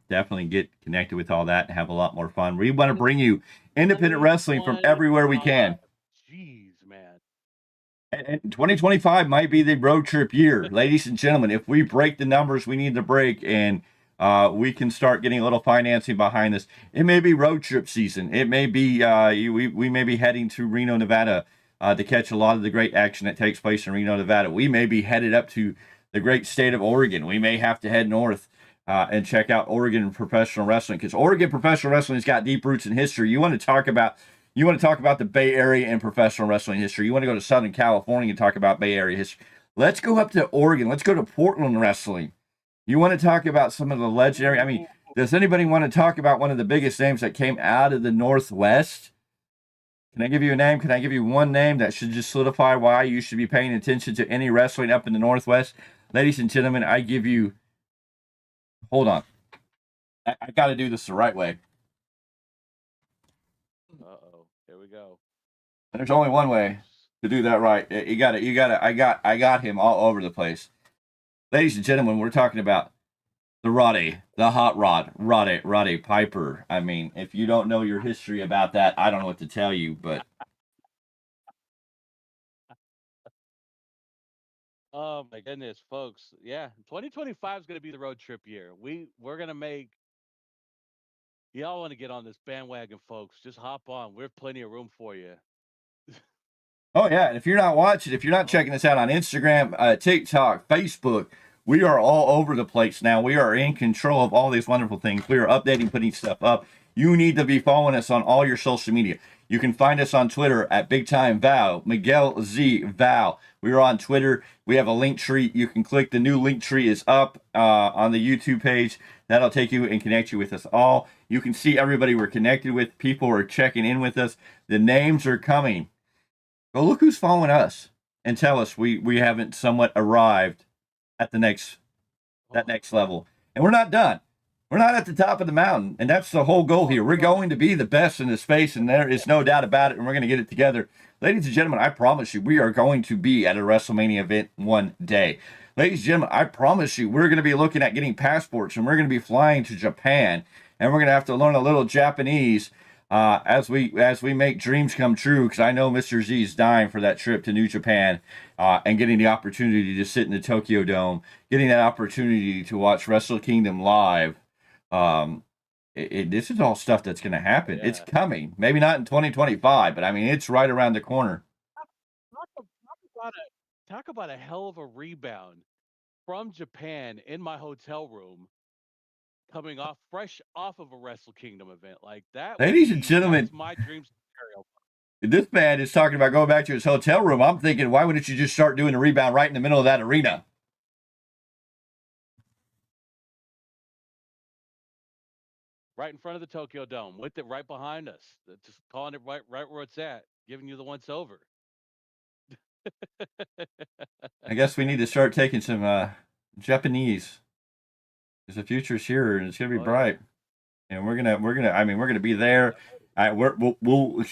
definitely get connected with all that and have a lot more fun. We want to bring you independent wrestling from everywhere we can. Jeez, man. And 2025 might be the road trip year. Ladies and gentlemen, if we break the numbers we need to break, and we can start getting a little financing behind this, it may be road trip season. It may be we may be heading to Reno, Nevada, to catch a lot of the great action that takes place in Reno, Nevada. We may be headed up to the great state of Oregon. We may have to head north and check out Oregon professional wrestling, because Oregon professional wrestling has got deep roots in history. You want to talk about the Bay Area and professional wrestling history. You want to go to Southern California and talk about Bay Area history. Let's go up to Oregon. Let's go to Portland wrestling. You want to talk about some of the legendary, I mean, does anybody want to talk about one of the biggest names that came out of the Northwest? Can I give you a name? Can I give you one name that should just solidify why you should be paying attention to any wrestling up in the Northwest? Ladies and gentlemen, I give you, hold on. I got to do this the right way. Uh-oh. Here we go. There's only one way to do that right. You got it. I got him all over the place. Ladies and gentlemen, we're talking about the hot rod, Roddy Piper. I mean, if you don't know your history about that, I don't know what to tell you, but. Oh my goodness, folks. Yeah, 2025 is going to be the road trip year. We're going to make, y'all want to get on this bandwagon, folks. Just hop on. We have plenty of room for you. Oh, yeah. And if you're not watching, if you're not checking us out on Instagram, TikTok, Facebook, we are all over the place now. We are in control of all these wonderful things. We are updating, putting stuff up. You need to be following us on all your social media. You can find us on Twitter at Big Time Val, Miguel Z Val. We are on Twitter. We have a link tree. You can click, the new link tree is up on the YouTube page. That'll take you and connect you with us all. You can see everybody we're connected with. People are checking in with us. The names are coming. Go look who's following us and tell us we haven't somewhat arrived at that next level. And we're not done. We're not at the top of the mountain, and that's the whole goal here. We're going to be the best in this space, and there is no doubt about it, and we're going to get it together. Ladies and gentlemen, I promise you, we are going to be at a WrestleMania event one day. Ladies and gentlemen, I promise you, we're going to be looking at getting passports, and we're going to be flying to Japan, and we're going to have to learn a little Japanese as we make dreams come true, because I know Mr. Z is dying for that trip to New Japan and getting the opportunity to sit in the Tokyo Dome, getting that opportunity to watch Wrestle Kingdom live. This is all stuff that's going to happen. Yeah. It's coming. Maybe not in 2025, but I mean, it's right around the corner. Talk about a hell of a rebound from Japan in my hotel room, coming fresh off of a Wrestle Kingdom event like that. Ladies and gentlemen, that's my dream scenario. This man is talking about going back to his hotel room. I'm thinking, why wouldn't you just start doing a rebound right in the middle of that arena? Right in front of the Tokyo Dome, with it right behind us. Just calling it right where it's at, giving you the once over. I guess we need to start taking some Japanese, because the future's here and it's gonna be bright. Yeah. And we're gonna be there. We'll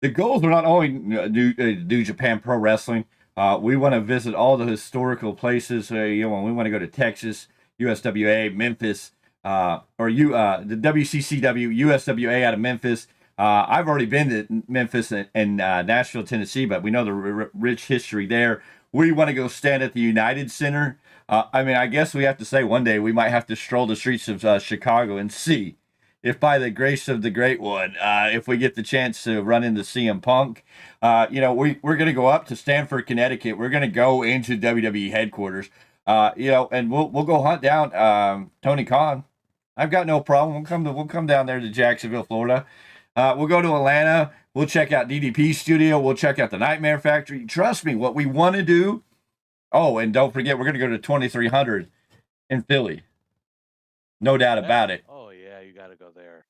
the goals are not only do Japan Pro Wrestling. We want to visit all the historical places. We want to go to Texas, USWA, Memphis, the WCCW, USWA out of Memphis. I've already been to Memphis and Nashville, Tennessee, but we know the rich history there. We want to go stand at the United Center. I guess we have to say one day we might have to stroll the streets of Chicago and see if, by the grace of the Great One, if we get the chance to run into CM Punk. We're going to go up to Stamford, Connecticut. We're going to go into WWE headquarters, and we'll go hunt down Tony Khan. I've got no problem. We'll come down there to Jacksonville, Florida. We'll go to Atlanta. We'll check out DDP Studio. We'll check out the Nightmare Factory. Trust me, what we want to do. Oh, and don't forget, we're going to go to 2300 in Philly. No doubt about it. Oh yeah, you got to go there.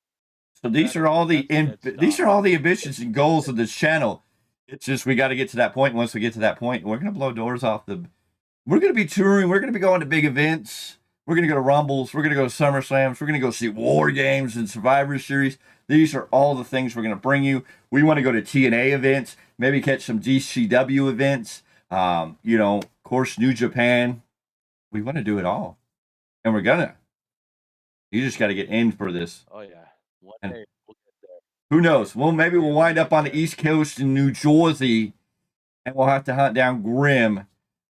So these are all the ambitions and goals of this channel. It's just we got to get to that point. Once we get to that point, we're going to blow doors off the. We're going to be touring. We're going to be going to big events. We're going to go to Rumbles. We're going to go to SummerSlams. We're going to go see War Games and Survivor Series. These are all the things we're going to bring you. We want to go to TNA events, maybe catch some GCW events. Of course, New Japan. We want to do it all, and we're gonna. You just got to get in for this. Oh yeah, one day we'll get there. Who knows? Maybe we'll wind up on the East Coast in New Jersey, and we'll have to hunt down Grimm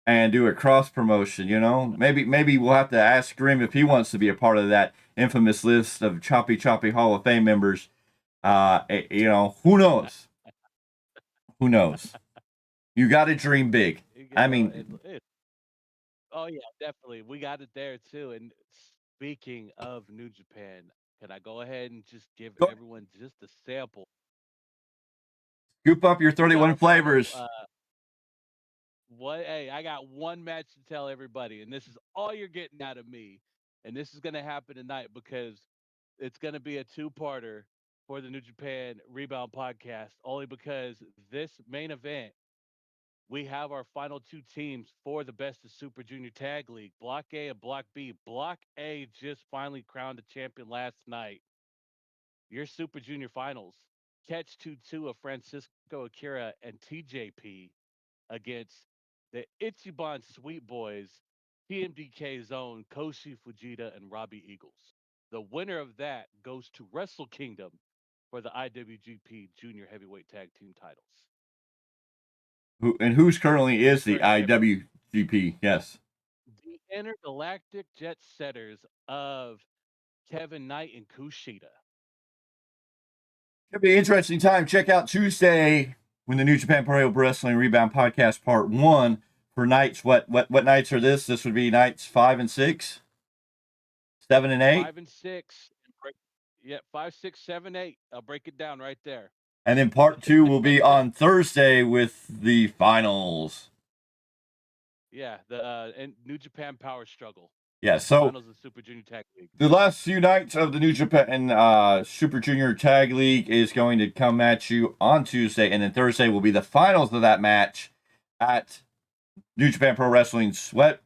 and do a cross promotion. Maybe we'll have to ask Grimm if he wants to be a part of that infamous list of Choppy Hall of Fame members. Who knows? Who knows? You got to dream big. Oh yeah, definitely. We got it there too. And speaking of New Japan, can I go ahead and just give Go everyone just a sample? scoop up your You 31 gotta follow. flavors. What? Hey, I got one match to tell everybody, and this is all you're getting out of me. And this is gonna happen tonight because it's gonna be a two-parter for the New Japan Rebound podcast. Only because this main event we have our final two teams for the Best of Super Junior Tag League, Block A and Block B. Block A just finally crowned a champion last night. Your Super Junior Finals. Catch 2-2 of Francisco Akira and TJP against the Ichiban Sweet Boys, TMDK Zone, Koshi Fujita, and Robbie Eagles. The winner of that goes to Wrestle Kingdom for the IWGP Junior Heavyweight Tag Team titles. Who's currently is the Current champion. IWGP? Yes. The intergalactic jet setters of Kevin Knight and Kushida. It'll be an interesting time. Check out Tuesday when the New Japan Pro Wrestling Rebound Podcast Part 1 for nights. What nights are this? This would be nights 5 and 6, 7 and 8. 5 and 6. Yeah, 5, 6, 7, 8. I'll break it down right there. And then Part 2 will be on Thursday with the finals. Yeah, the New Japan Power Struggle. Yeah, so finals of Super Junior Tag League. The last few nights of the New Japan Super Junior Tag League is going to come at you on Tuesday, and then Thursday will be the finals of that match at New Japan Pro Wrestling's what?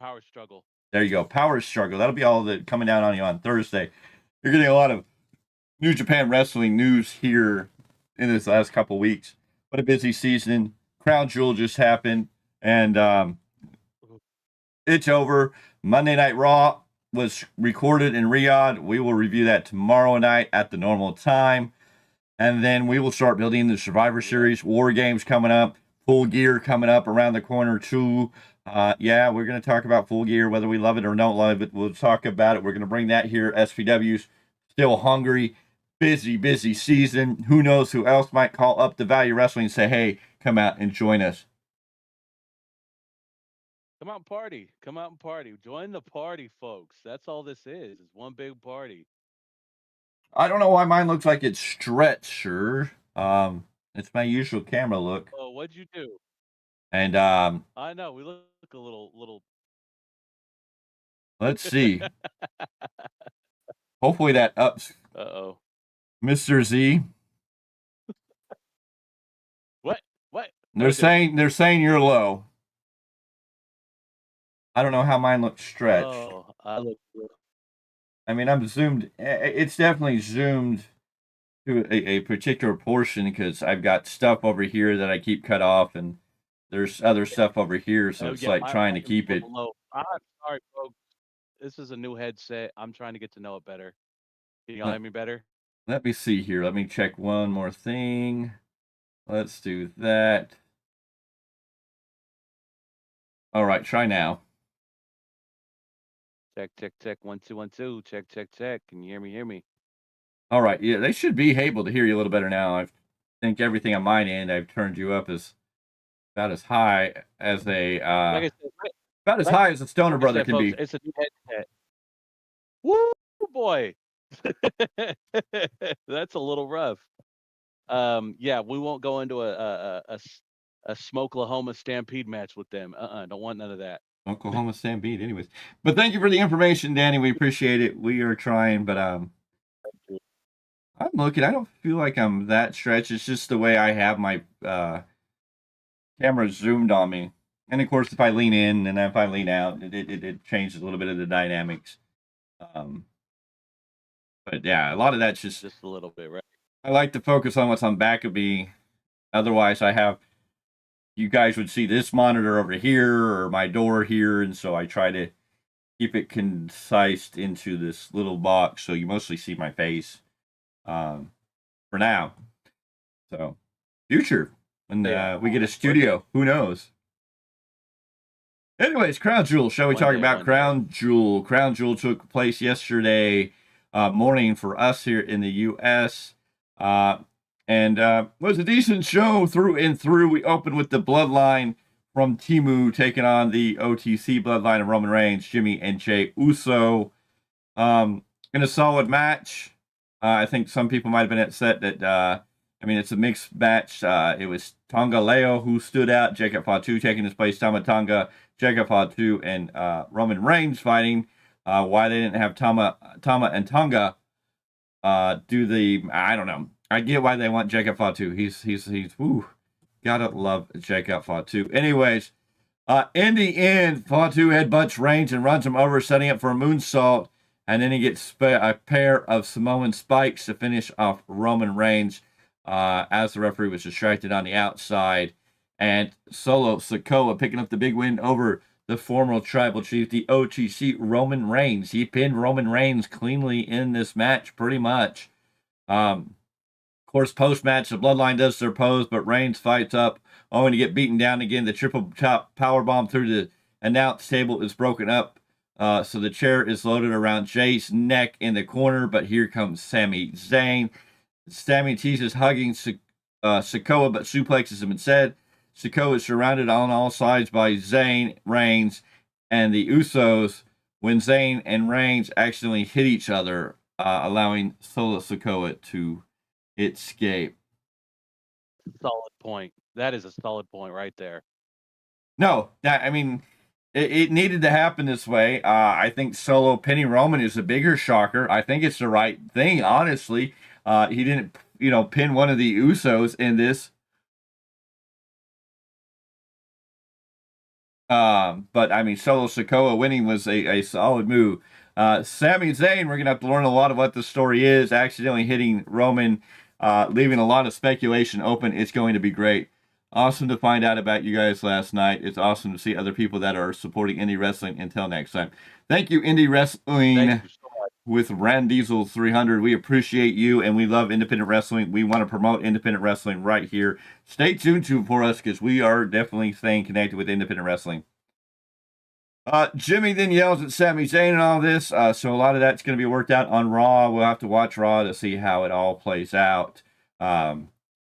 Power Struggle. There you go, Power Struggle. That'll be all that coming down on you on Thursday. You're getting a lot of New Japan Wrestling news here in this last couple weeks. What a busy season. Crown Jewel just happened, and it's over. Monday Night Raw was recorded in Riyadh. We will review that tomorrow night at the normal time. And then we will start building the Survivor Series. War Games coming up. Full Gear coming up around the corner too. Yeah, we're going to talk about Full Gear, whether we love it or don't love it. We'll talk about it. We're going to bring that here. SPW's still hungry. Busy season. Who knows who else might call up the Value Wrestling and say, hey, come out and join us. Come out and party. Come out and party. Join the party, folks. That's all this is. It's one big party. I don't know why mine looks like it's stretcher. It's my usual camera look. Oh, what'd you do? And I know we look a little. Let's see. Hopefully that ups. Uh-oh. Mr. Z. What? They're saying you're low. I don't know how mine looks stretched. Oh, I look. I mean, I'm zoomed. It's definitely zoomed to a particular portion because I've got stuff over here that I keep cut off, and there's other stuff over here, so it's like trying to keep it. Low. I'm sorry, folks. This is a new headset. I'm trying to get to know it better. Can y'all hear me better? Let me see here. Let me check one more thing. Let's do that. All right, try now. Check. 1 2 1 2. Check. Can you hear me? All right. Yeah, they should be able to hear you a little better now. I think everything on my end, I've turned you up as about as high as a Like I said, about as high as a stoner brother can folks, be. It's a new headset. Woo, boy. That's a little rough. Yeah, we won't go into a Smokelahoma Stampede match with them. Don't want none of that. Oklahoma Stampede, anyways. But thank you for the information, Danny. We appreciate it. We are trying, but I'm looking. I don't feel like I'm that stretched. It's just the way I have my camera zoomed on me. And of course, if I lean in and if I lean out, it changes a little bit of the dynamics. But yeah, a lot of that's just a little bit, right? I like to focus on what's on back of me. Otherwise, you guys would see this monitor over here or my door here, and so I try to keep it concise into this little box so you mostly see my face for now. So, future, when we get a studio, who knows? Anyways, Crown Jewel. Shall we talk about Crown Jewel? Crown Jewel took place yesterday morning for us here in the U.S., and was a decent show through and through. We opened with the Bloodline from Timu taking on the OTC bloodline of Roman Reigns, Jimmy, and Jey Uso. In a solid match. I think some people might have been upset that, it's a mixed match. It was Tonga Leo who stood out, Jacob Fatu taking his place, Tama Tonga, Jacob Fatu, and Roman Reigns fighting. Why they didn't have Tama and Tonga do the, I don't know. I get why they want Jacob Fatu. He's woo. Gotta love Jacob Fatu. Anyways, in the end, Fatu headbutts Reigns and runs him over, setting up for a moonsault. And then he gets a pair of Samoan spikes to finish off Roman Reigns as the referee was distracted on the outside. And Solo Sikoa picking up the big win over the former tribal chief, the OTC Roman Reigns. He pinned Roman Reigns cleanly in this match, pretty much. Of course, post-match, the Bloodline does their pose, but Reigns fights up, only to get beaten down again. The triple top powerbomb through the announce table is broken up. So the chair is loaded around Jay's neck in the corner, but here comes Sami Zayn. Sami teases hugging Sikoa, but suplexes him instead. Sikoa is surrounded on all sides by Zayn, Reigns, and the Usos when Zayn and Reigns accidentally hit each other, allowing Solo Sikoa to escape. Solid point. That is a solid point right there. No, it needed to happen this way. I think Solo pinning Roman is a bigger shocker. I think it's the right thing, honestly. He didn't, pin one of the Usos in this. But Solo Sikoa winning was a solid move. Sami Zayn, we're going to have to learn a lot of what the story is. Accidentally hitting Roman, leaving a lot of speculation open. It's going to be great. Awesome to find out about you guys last night. It's awesome to see other people that are supporting indie wrestling. Until next time. Thank you, Indie Wrestling. Thank you so much. With Rand Diesel 300. We appreciate you, and we love independent wrestling. We want to promote independent wrestling right here. Stay tuned for us, because we are definitely staying connected with independent wrestling. Jimmy then yells at Sami Zayn and all this, so a lot of that's going to be worked out on Raw. We'll have to watch Raw to see how it all plays out.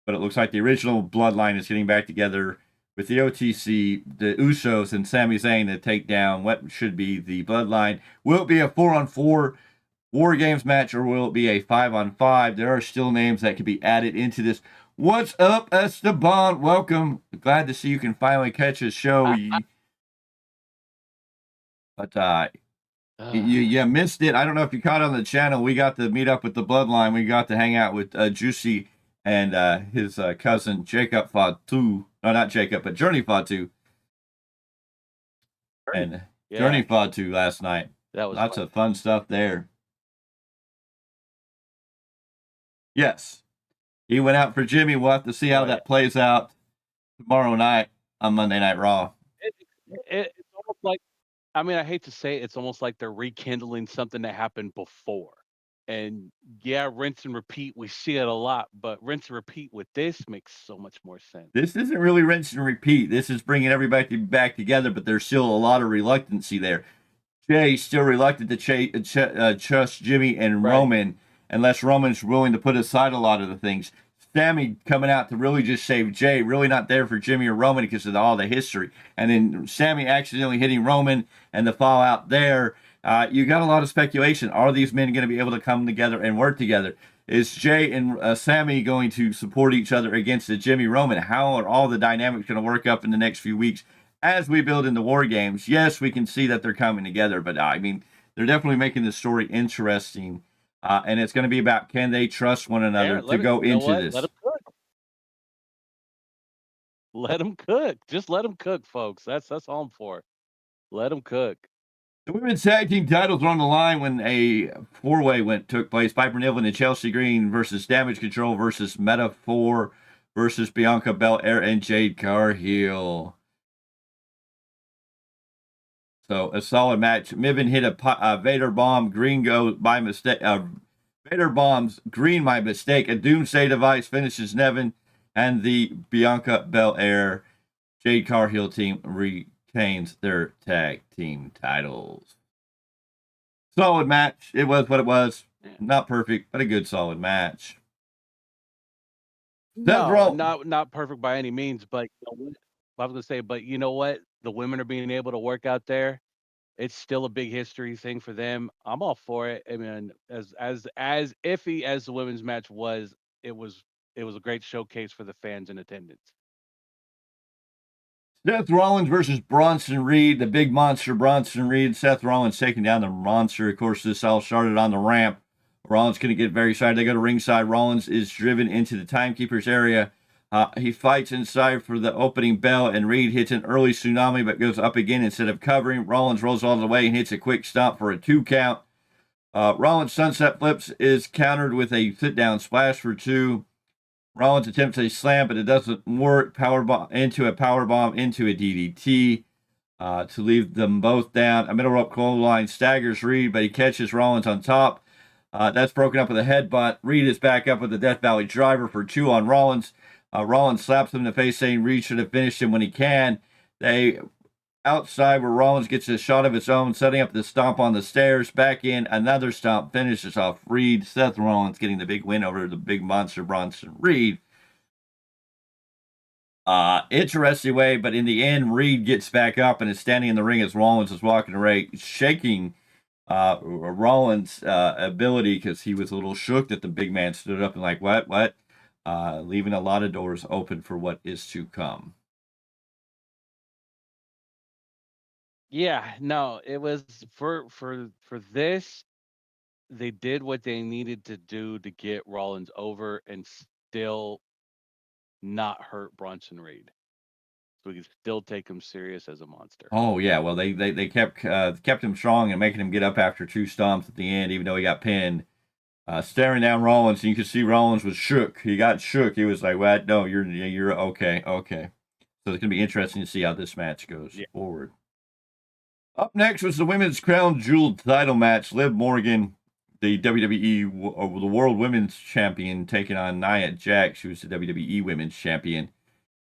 But it looks like the original Bloodline is getting back together with the OTC, the Usos, and Sami Zayn to take down what should be the Bloodline. Will it be a 4-on-4 War Games match, or will it be a 5-on-5? There are still names that could be added into this. What's up, Esteban? Welcome. Glad to see you can finally catch a show. But you missed it. I don't know if you caught it on the channel. We got to meet up with the Bloodline. We got to hang out with Juicy and his cousin Jacob Fatu. No, not Jacob, but Journey Fatu. And Journey Fatu last night. That was lots of fun stuff there. Yes. He went out for Jimmy. We'll have to see how that plays out tomorrow night on Monday Night Raw. It's almost like, I hate to say it, it's almost like they're rekindling something that happened before. And yeah, rinse and repeat. We see it a lot, but rinse and repeat with this makes so much more sense. This isn't really rinse and repeat. This is bringing everybody back together, but there's still a lot of reluctancy there. Jay's still reluctant to trust Jimmy and Roman, unless Roman's willing to put aside a lot of the things. Sami coming out to really just save Jay, really not there for Jimmy or Roman because of all the history. And then Sami accidentally hitting Roman and the fallout there. You got a lot of speculation. Are these men going to be able to come together and work together? Is Jay and Sami going to support each other against the Jimmy Roman? How are all the dynamics going to work up in the next few weeks as we build into War Games? Yes, we can see that they're coming together, but they're definitely making the story interesting. And it's going to be about, can they trust one another to go into this? Let them cook. Let them cook. Just let them cook, folks. That's all I'm for. Let them cook. The women's tag team titles were on the line when a four-way took place. Piper Niven and Chelsea Green versus Damage Control versus Metaphor versus Bianca Belair and Jade Cargill. So a solid match. Niven hit a Vader bomb. Green goes by mistake. Vader bombs Green by mistake. A Doomsday device finishes Niven, and the Bianca Belair Jade Cargill team retains their tag team titles. Solid match. It was what it was. Not perfect, but a good solid match. No, not perfect by any means, but I was gonna say, but you know what? The women are being able to work out there. It's still a big history thing for them. I'm all for it. I mean, as iffy as the women's match was, it was it was a great showcase for the fans in attendance. Seth Rollins versus Bronson Reed, the big monster Bronson Reed. Seth Rollins taking down the monster. Of course, this all started on the ramp. Rollins going to get very excited. They go to ringside. Rollins is driven into the timekeeper's area. He fights inside for the opening bell, and Reed hits an early tsunami but goes up again instead of covering. Rollins rolls all the way and hits a quick stomp for a 2 count. Rollins sunset flips is countered with a sit-down splash for 2. Rollins attempts a slam, but it doesn't work. Powerbomb into a DDT to leave them both down. A middle rope clothesline staggers Reed, but he catches Rollins on top. That's broken up with a headbutt. Reed is back up with the Death Valley driver for 2 on Rollins. Rollins slaps him in the face, saying Reed should have finished him when he can. They outside where Rollins gets a shot of his own, setting up the stomp on the stairs. Back in, another stomp finishes off Reed. Seth Rollins getting the big win over the big monster Bronson Reed. Interesting way, but in the end, Reed gets back up and is standing in the ring as Rollins is walking away, shaking Rollins' ability because he was a little shook that the big man stood up and like, what? Leaving a lot of doors open for what is to come. Yeah, no, it was for this. They did what they needed to do to get Rollins over and still not hurt Bronson Reed, so we can still take him serious as a monster. Oh yeah, well they kept him strong and making him get up after 2 stomps at the end, even though he got pinned. Staring down Rollins, and you could see Rollins was shook. He got shook. He was like, "What? No, you're okay." So it's gonna be interesting to see how this match goes forward. Up next was the Women's Crown Jewel title match. Liv Morgan, the WWE the World Women's Champion, taking on Nia Jax, who was the WWE Women's Champion.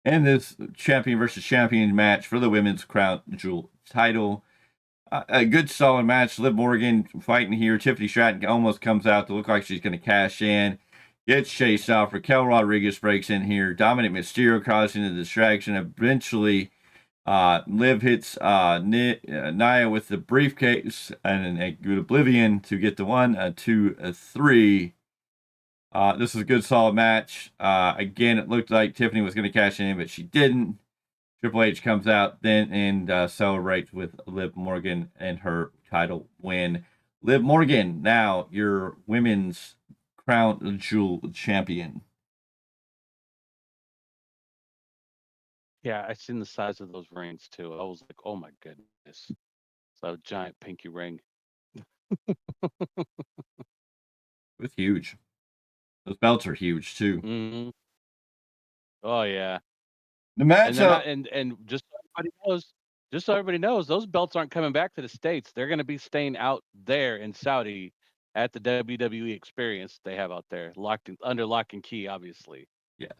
And this champion versus champion match for the Women's Crown Jewel title. A good solid match. Liv Morgan fighting here. Tiffany Stratton almost comes out to look like she's going to cash in. Gets chased off. Raquel Rodriguez breaks in here. Dominic Mysterio causing the distraction. Eventually, Liv hits Nia with the briefcase and a good oblivion to get the 1, 2, 3. This is a good solid match. Again, it looked like Tiffany was going to cash in, but she didn't. Triple H comes out then and celebrates with Liv Morgan and her title win. Liv Morgan, now your Women's Crown Jewel champion. Yeah, I seen the size of those rings too. I was like, oh my goodness. It's a giant pinky ring. It's huge. Those belts are huge too. Mm-hmm. Oh yeah. The matchup And just so everybody knows, those belts aren't coming back to the States. They're going to be staying out there in Saudi at the WWE experience they have out there, under lock and key, obviously. Yes.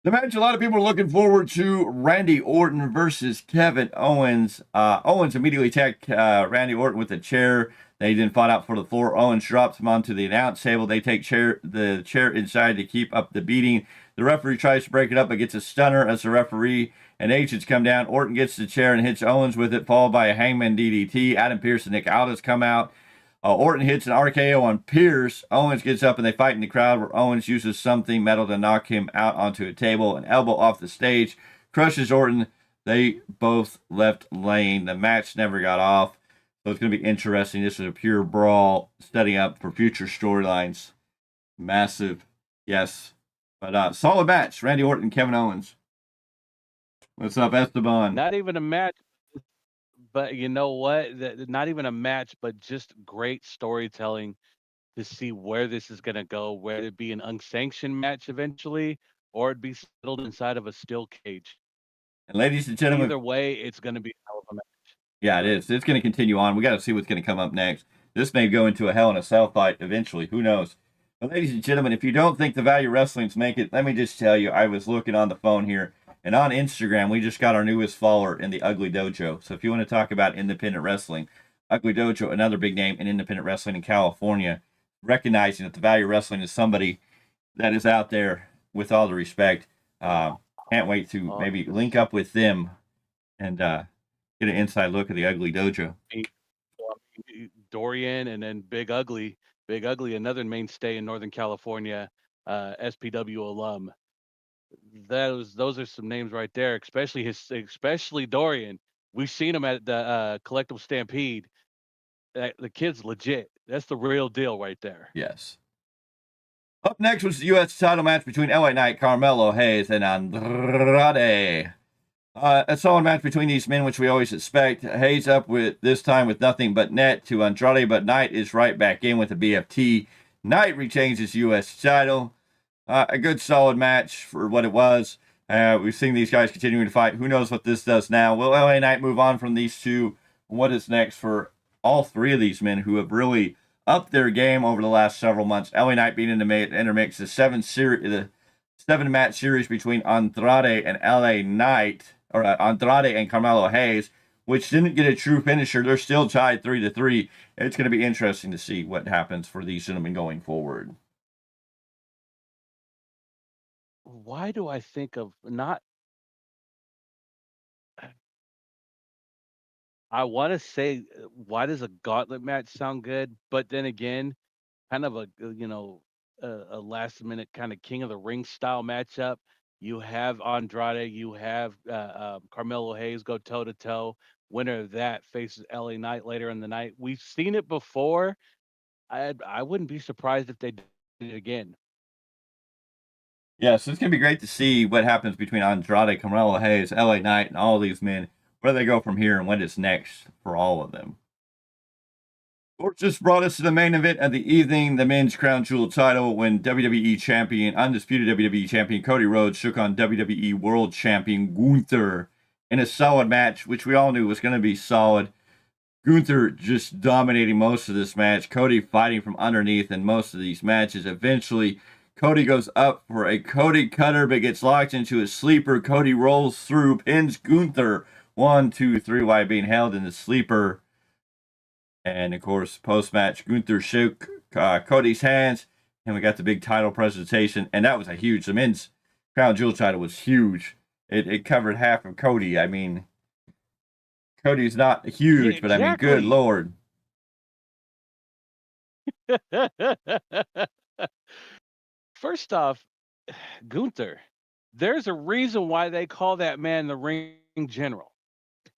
The match a lot of people are looking forward to: Randy Orton versus Kevin Owens. Owens immediately attacked Randy Orton with a chair. They then fought out for the floor. Owens drops him onto the announce table. They take the chair inside to keep up the beating. The referee tries to break it up, but gets a stunner as the referee and agents come down. Orton gets the chair and hits Owens with it, followed by a hangman DDT. Adam Pearce and Nick Aldis come out. Orton hits an RKO on Pierce. Owens gets up and they fight in the crowd, where Owens uses something metal to knock him out onto a table. An elbow off the stage crushes Orton. They both left laying. The match never got off, so it's going to be interesting. This is a pure brawl, setting up for future storylines. Massive, yes, but solid match. Randy Orton, Kevin Owens. What's up, Esteban? Not even a match. But you know what? Not even a match, but just great storytelling to see where this is going to go, whether it be an unsanctioned match eventually or it be settled inside of a steel cage. And ladies and gentlemen, either way, it's going to be a hell of a match. Yeah, it is. It's going to continue on. We got to see what's going to come up next. This may go into a Hell in a Cell fight eventually. Who knows? But ladies and gentlemen, if you don't think the Value Wrestling's make it, let me just tell you, I was looking on the phone here. And on Instagram, we just got our newest follower in the Ugly Dojo. So if you want to talk about independent wrestling, Ugly Dojo, another big name in independent wrestling in California, recognizing that the Value Wrestling is somebody that is out there with all the respect. Can't wait to maybe link up with them and get an inside look at the Ugly Dojo. Dorian, and then Big Ugly, another mainstay in Northern California, SPW alum. Those are some names right there, especially Dorian. We've seen him at the Collectible Stampede. The kid's legit. That's the real deal right there. Yes. Up next was the U.S. title match between LA Knight, Carmelo Hayes, and Andrade. A solid match between these men, which we always expect. Hayes up with this time with nothing but net to Andrade, but Knight is right back in with the BFT. Knight retains his U.S. title. A good solid match for what it was. We've seen these guys continuing to fight. Who knows what this does now? Will LA Knight move on from these two? What is next for all three of these men who have really upped their game over the last several months? LA Knight being in the intermix, the seven match series between Andrade and LA Knight, or Andrade and Carmelo Hayes, which didn't get a true finisher. They're still tied 3-3. It's going to be interesting to see what happens for these gentlemen going forward. Why do I think of not? I want to say, why does a gauntlet match sound good? But then again, kind of a last minute kind of King of the Ring style matchup. You have Andrade, you have Carmelo Hayes go toe to toe. Winner of that faces LA Knight later in the night. We've seen it before. I wouldn't be surprised if they did it again. Yeah, so it's going to be great to see what happens between Andrade, Carmelo Hayes, LA Knight, and all these men, where they go from here and what is next for all of them. Sports just brought us to the main event of the evening, the men's Crown Jewel title, when WWE Champion, undisputed WWE Champion Cody Rhodes shook on WWE World Champion Gunther in a solid match, which we all knew was going to be solid. Gunther just dominating most of this match, Cody fighting from underneath in most of these matches. Eventually, Cody goes up for a Cody cutter, but gets locked into a sleeper. Cody rolls through, pins Gunther 1, 2, 3 while being held in the sleeper. And of course, post-match, Gunther shook Cody's hands, and we got the big title presentation. And that was a huge. The men's Crown Jewel title was huge. It covered half of Cody. I mean, Cody's not huge, Yeah, but I mean, good Lord. First off, Gunther, there's a reason why they call that man the ring general.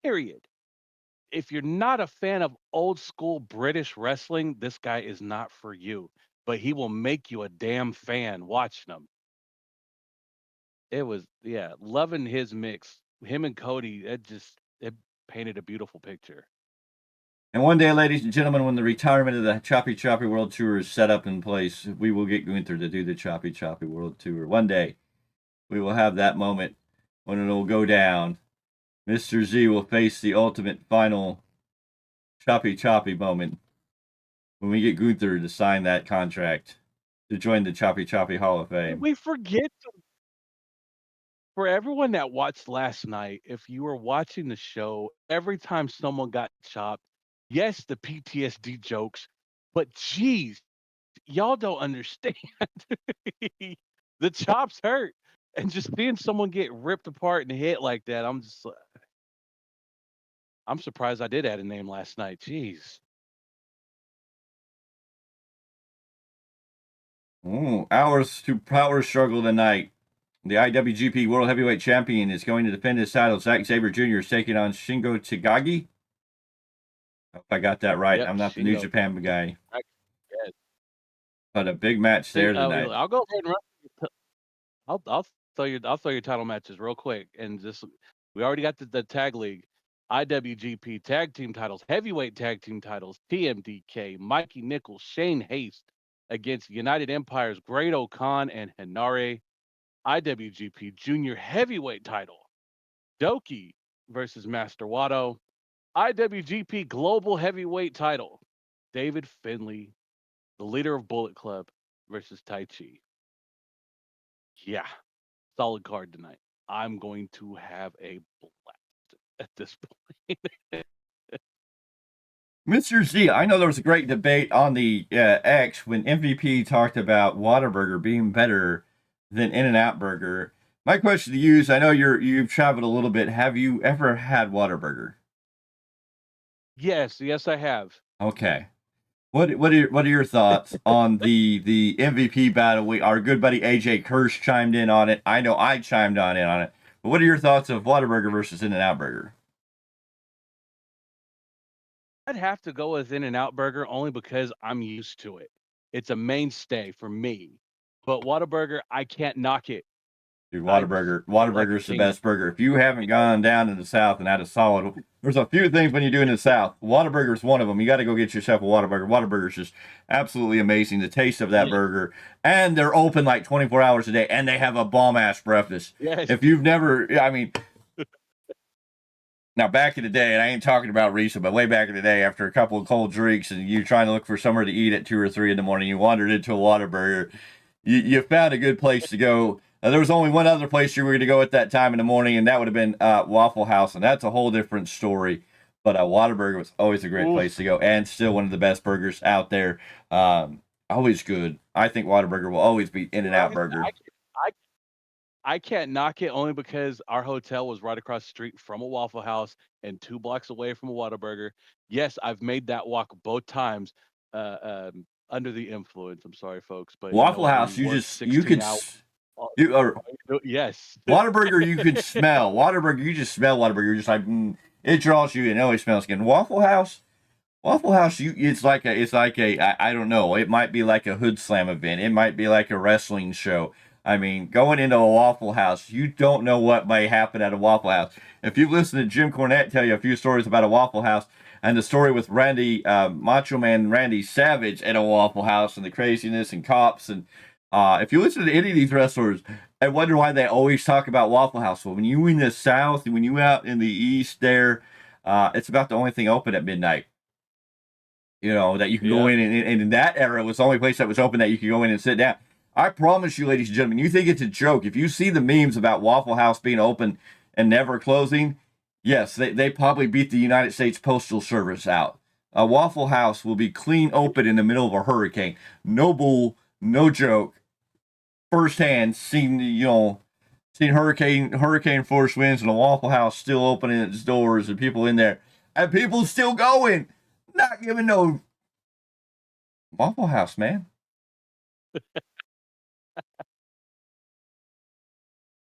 Period. If you're not a fan of old school British wrestling, this guy is not for you. But he will make you a damn fan watching him. It was, loving his mix. Him and Cody, it painted a beautiful picture. And one day, ladies and gentlemen, when the retirement of the Choppy Choppy World Tour is set up in place, we will get Gunther to do the Choppy Choppy World Tour. One day, we will have that moment when it will go down. Mr. Z will face the ultimate final Choppy Choppy moment when we get Gunther to sign that contract to join the Choppy Choppy Hall of Fame. We forget for everyone that watched last night, if you were watching the show, every time someone got chopped, yes, the PTSD jokes, but geez, y'all don't understand. The chops hurt. And just seeing someone get ripped apart and hit like that, I'm surprised I did add a name last night. Jeez. Hours to power struggle tonight. The IWGP World Heavyweight Champion is going to defend his title. Zack Sabre Jr. is taking on Shingo Takagi. Hope I got that right. Yep, I'm not Shingo. the New Japan guy. Yes. But a big match there tonight. I'll go ahead and I'll throw your title matches real quick, and just we already got the tag league, IWGP tag team titles, heavyweight tag team titles, TMDK, Mikey Nichols, Shane Haste against United Empire's Great O'Khan and Hinare. IWGP Junior Heavyweight title, Doki versus Master Wato. IWGP Global Heavyweight title, David Finlay, the leader of Bullet Club, versus Tai Chi. Yeah, solid card tonight. I'm going to have a blast at this point. Mr. Z, I know there was a great debate on the X when MVP talked about Whataburger being better than In-N-Out Burger. My question to you is: I know you've traveled a little bit. Have you ever had Whataburger? Yes, yes, I have. Okay. What are your thoughts on the MVP battle? Our good buddy AJ Kirsch chimed in on it. I know I chimed in on it. But what are your thoughts of Whataburger versus In-N-Out Burger? I'd have to go with In-N-Out Burger only because I'm used to it. It's a mainstay for me. But Whataburger, I can't knock it. Dude, I just ate like a Whataburger's the king. best burger. If you haven't gone down in the South and had a solid, there's a few things when you do in the South. Whataburger's one of them. You got to go get yourself a Whataburger. Whataburger's just absolutely amazing. The taste of that Yeah. burger, and they're open like 24 hours a day, and they have a bomb ass breakfast. Yes. If you've never, I mean, now back in the day, and I ain't talking about recent, but way back in the day, after a couple of cold drinks and you trying to look for somewhere to eat at 2 or 3 in the morning, you wandered into a Whataburger. You found a good place to go. There was only one other place you were going to go at that time in the morning, and that would have been Waffle House, and that's a whole different story. But Whataburger was always a great Oof. place to go, and still one of the best burgers out there. Always good. I think Whataburger will always be In-N-Out Burger. I can't knock it only because our hotel was right across the street from a Waffle House and 2 blocks away from a Whataburger. Yes, I've made that walk both times under the influence. I'm sorry, folks, but Waffle House, we you worked just you could 16 hours. you or Yes. Whataburger you could smell. Whataburger, you just smell Whataburger. You're just like it draws you in. It always smells good. Waffle House, it's like I don't know. It might be like a Hood Slam event. It might be like a wrestling show. I mean, going into a Waffle House, you don't know what may happen at a Waffle House. If you've listened to Jim Cornette tell you a few stories about a Waffle House, and the story with Macho Man Randy Savage at a Waffle House, and the craziness and cops, and if you listen to any of these wrestlers, I wonder why they always talk about Waffle House. Well, when you in the South and when you out in the East, there, it's about the only thing open at midnight. You know, that you can go in, and in that era, it was the only place that was open that you could go in and sit down. I promise you, ladies and gentlemen, you think it's a joke. If you see the memes about Waffle House being open and never closing, yes, they probably beat the United States Postal Service out. A Waffle House will be clean open in the middle of a hurricane. No bull, no joke. Firsthand, seen hurricane force winds and a Waffle House still opening its doors and people in there, and people still going. Not giving no Waffle House, man.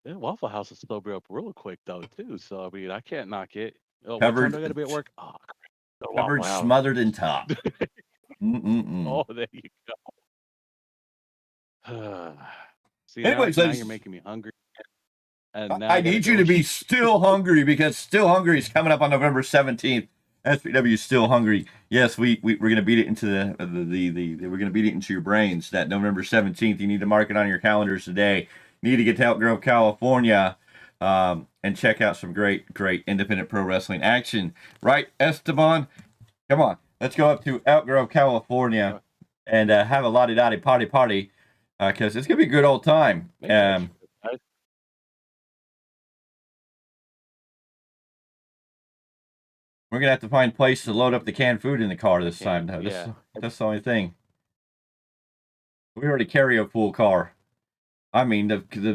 Yeah, Waffle House is sober up real quick though too. So I mean, I can't knock it. Oh, what time Covered, do I gotta be at work? Oh, crap. Go covered, Waffle House. smothered, and top. Oh, there you go. See, Anyways, now you're making me hungry. And now I need you to be still hungry because Still Hungry is coming up on November 17th. SPW is Still Hungry. Yes, we're gonna beat it into we're gonna beat it into your brains. That November 17th, you need to mark it on your calendars today. You need to get to Elk Grove, California, and check out some great independent pro wrestling action. Right, Esteban? Come on, let's go up to Elk Grove, California, and have a lottie-dottie party, because it's gonna be a good old time. We're gonna have to find a place to load up the canned food in the car this time. That's the only thing. We already carry a full car. I mean,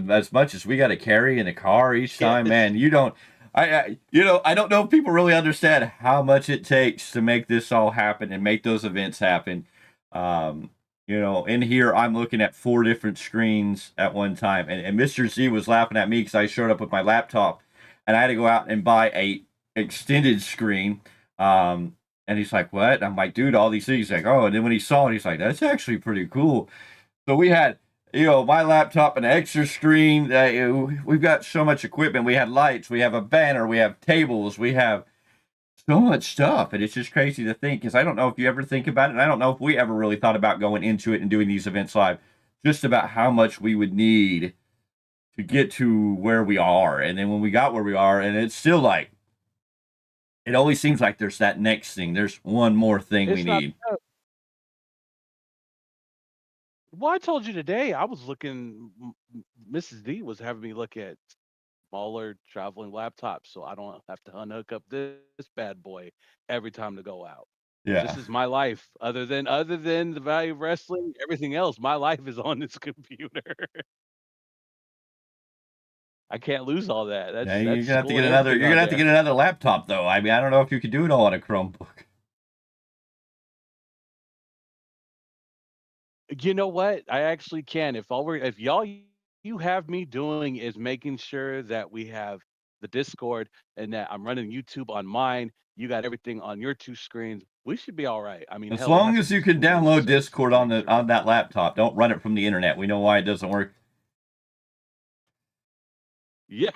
as much as we got to carry in the car each time, man. You don't. I don't know if people really understand how much it takes to make this all happen and make those events happen. In here, I'm looking at 4 different screens at one time, and Mr. Z was laughing at me because I showed up with my laptop, and I had to go out and buy a extended screen. And he's like, what? I'm like, dude, all these things. He's like, oh, and then when he saw it, he's like, that's actually pretty cool. So we had, my laptop, an extra screen. We've got so much equipment. We had lights, we have a banner, we have tables, we have so much stuff. And it's just crazy to think, because I don't know if you ever think about it. And I don't know if we ever really thought about going into it and doing these events live, just about how much we would need to get to where we are. And then when we got where we are, and it's still like, it always seems like there's that next thing. There's one more thing we need. Well, I told you today, I was looking, Mrs. D was having me look at smaller traveling laptops so I don't have to unhook up this bad boy every time to go out. Yeah. This is my life. Other than the value of wrestling, everything else, my life is on this computer. I can't lose all that. Yeah, you're That's gonna have to school get and another. everything You're on gonna have to there. get another laptop, though. I mean, I don't know if you could do it all on a Chromebook. You know what? I actually can. If y'all you have me doing is making sure that we have the Discord and that I'm running YouTube on mine. You got everything on your two screens. We should be all right. I mean, As hell, we long have to as do you some can community download service Discord to on make the sure that that laptop, don't run it from the internet. We know why it doesn't work. yeah.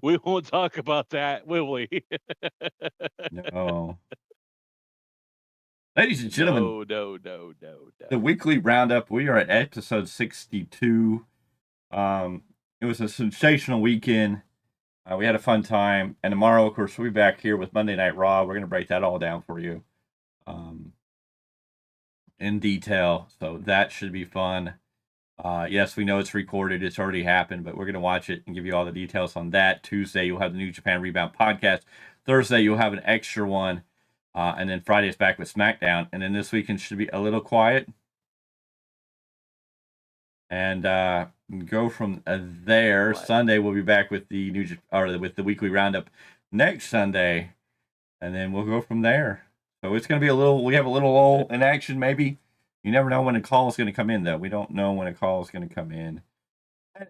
We won't talk about that, will we? No, ladies and gentlemen, No. the weekly roundup. We are at episode 62. It was a sensational weekend. We had a fun time, and tomorrow, of course, we'll be back here with Monday Night Raw. We're gonna break that all down for you, in detail. So that should be fun. Yes, we know it's recorded. It's already happened, but we're going to watch it and give you all the details on that. Tuesday, you'll have the New Japan Rebound podcast. Thursday, you'll have an extra one. And then Friday is back with SmackDown. And then this weekend should be a little quiet. And go from there. What? Sunday, we'll be back with the with the weekly roundup next Sunday. And then we'll go from there. So it's going to be we have a little lull in action, maybe. You never know when a call is going to come in, though. We don't know when a call is going to come in.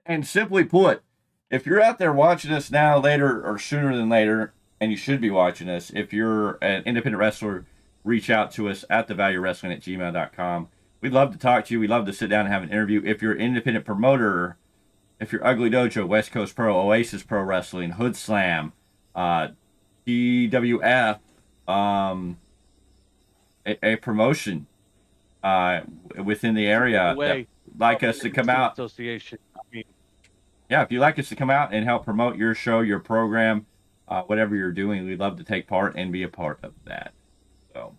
And simply put, if you're out there watching us now, later, or sooner than later, and you should be watching us, if you're an independent wrestler, reach out to us at thevaluewrestling@gmail.com. We'd love to talk to you. We'd love to sit down and have an interview. If you're an independent promoter, if you're Ugly Dojo, West Coast Pro, Oasis Pro Wrestling, Hood Slam, DWF, a promotion within the area that like us to come out. Association. I mean, Yeah, if you'd like us to come out and help promote your show, your program, whatever you're doing, we'd love to take part and be a part of that. So,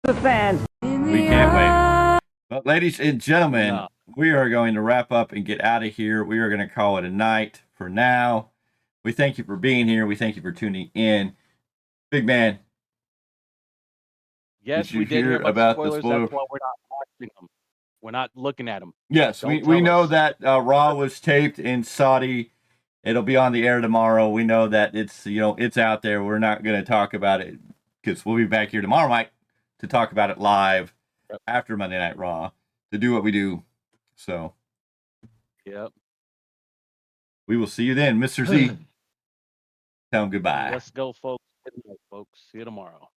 The fans. we can't wait. But ladies and gentlemen, No. we are going to wrap up and get out of here. We are going to call it a night for now. We thank you for being here. We thank you for tuning in. Big man. Yes, Did you we did hear hear about about the spoilers. spoiler? That's why we're not watching them. We're not looking at them. Yes, Don't we tell know us. that Raw was taped in Saudi. It'll be on the air tomorrow. We know that it's out there. We're not going to talk about it because we'll be back here tomorrow night to talk about it live after Monday Night Raw to do what we do. So, Yep. we will see you then, Mr. Z. Tell him goodbye. Let's go, folks. Good night, folks. See you tomorrow.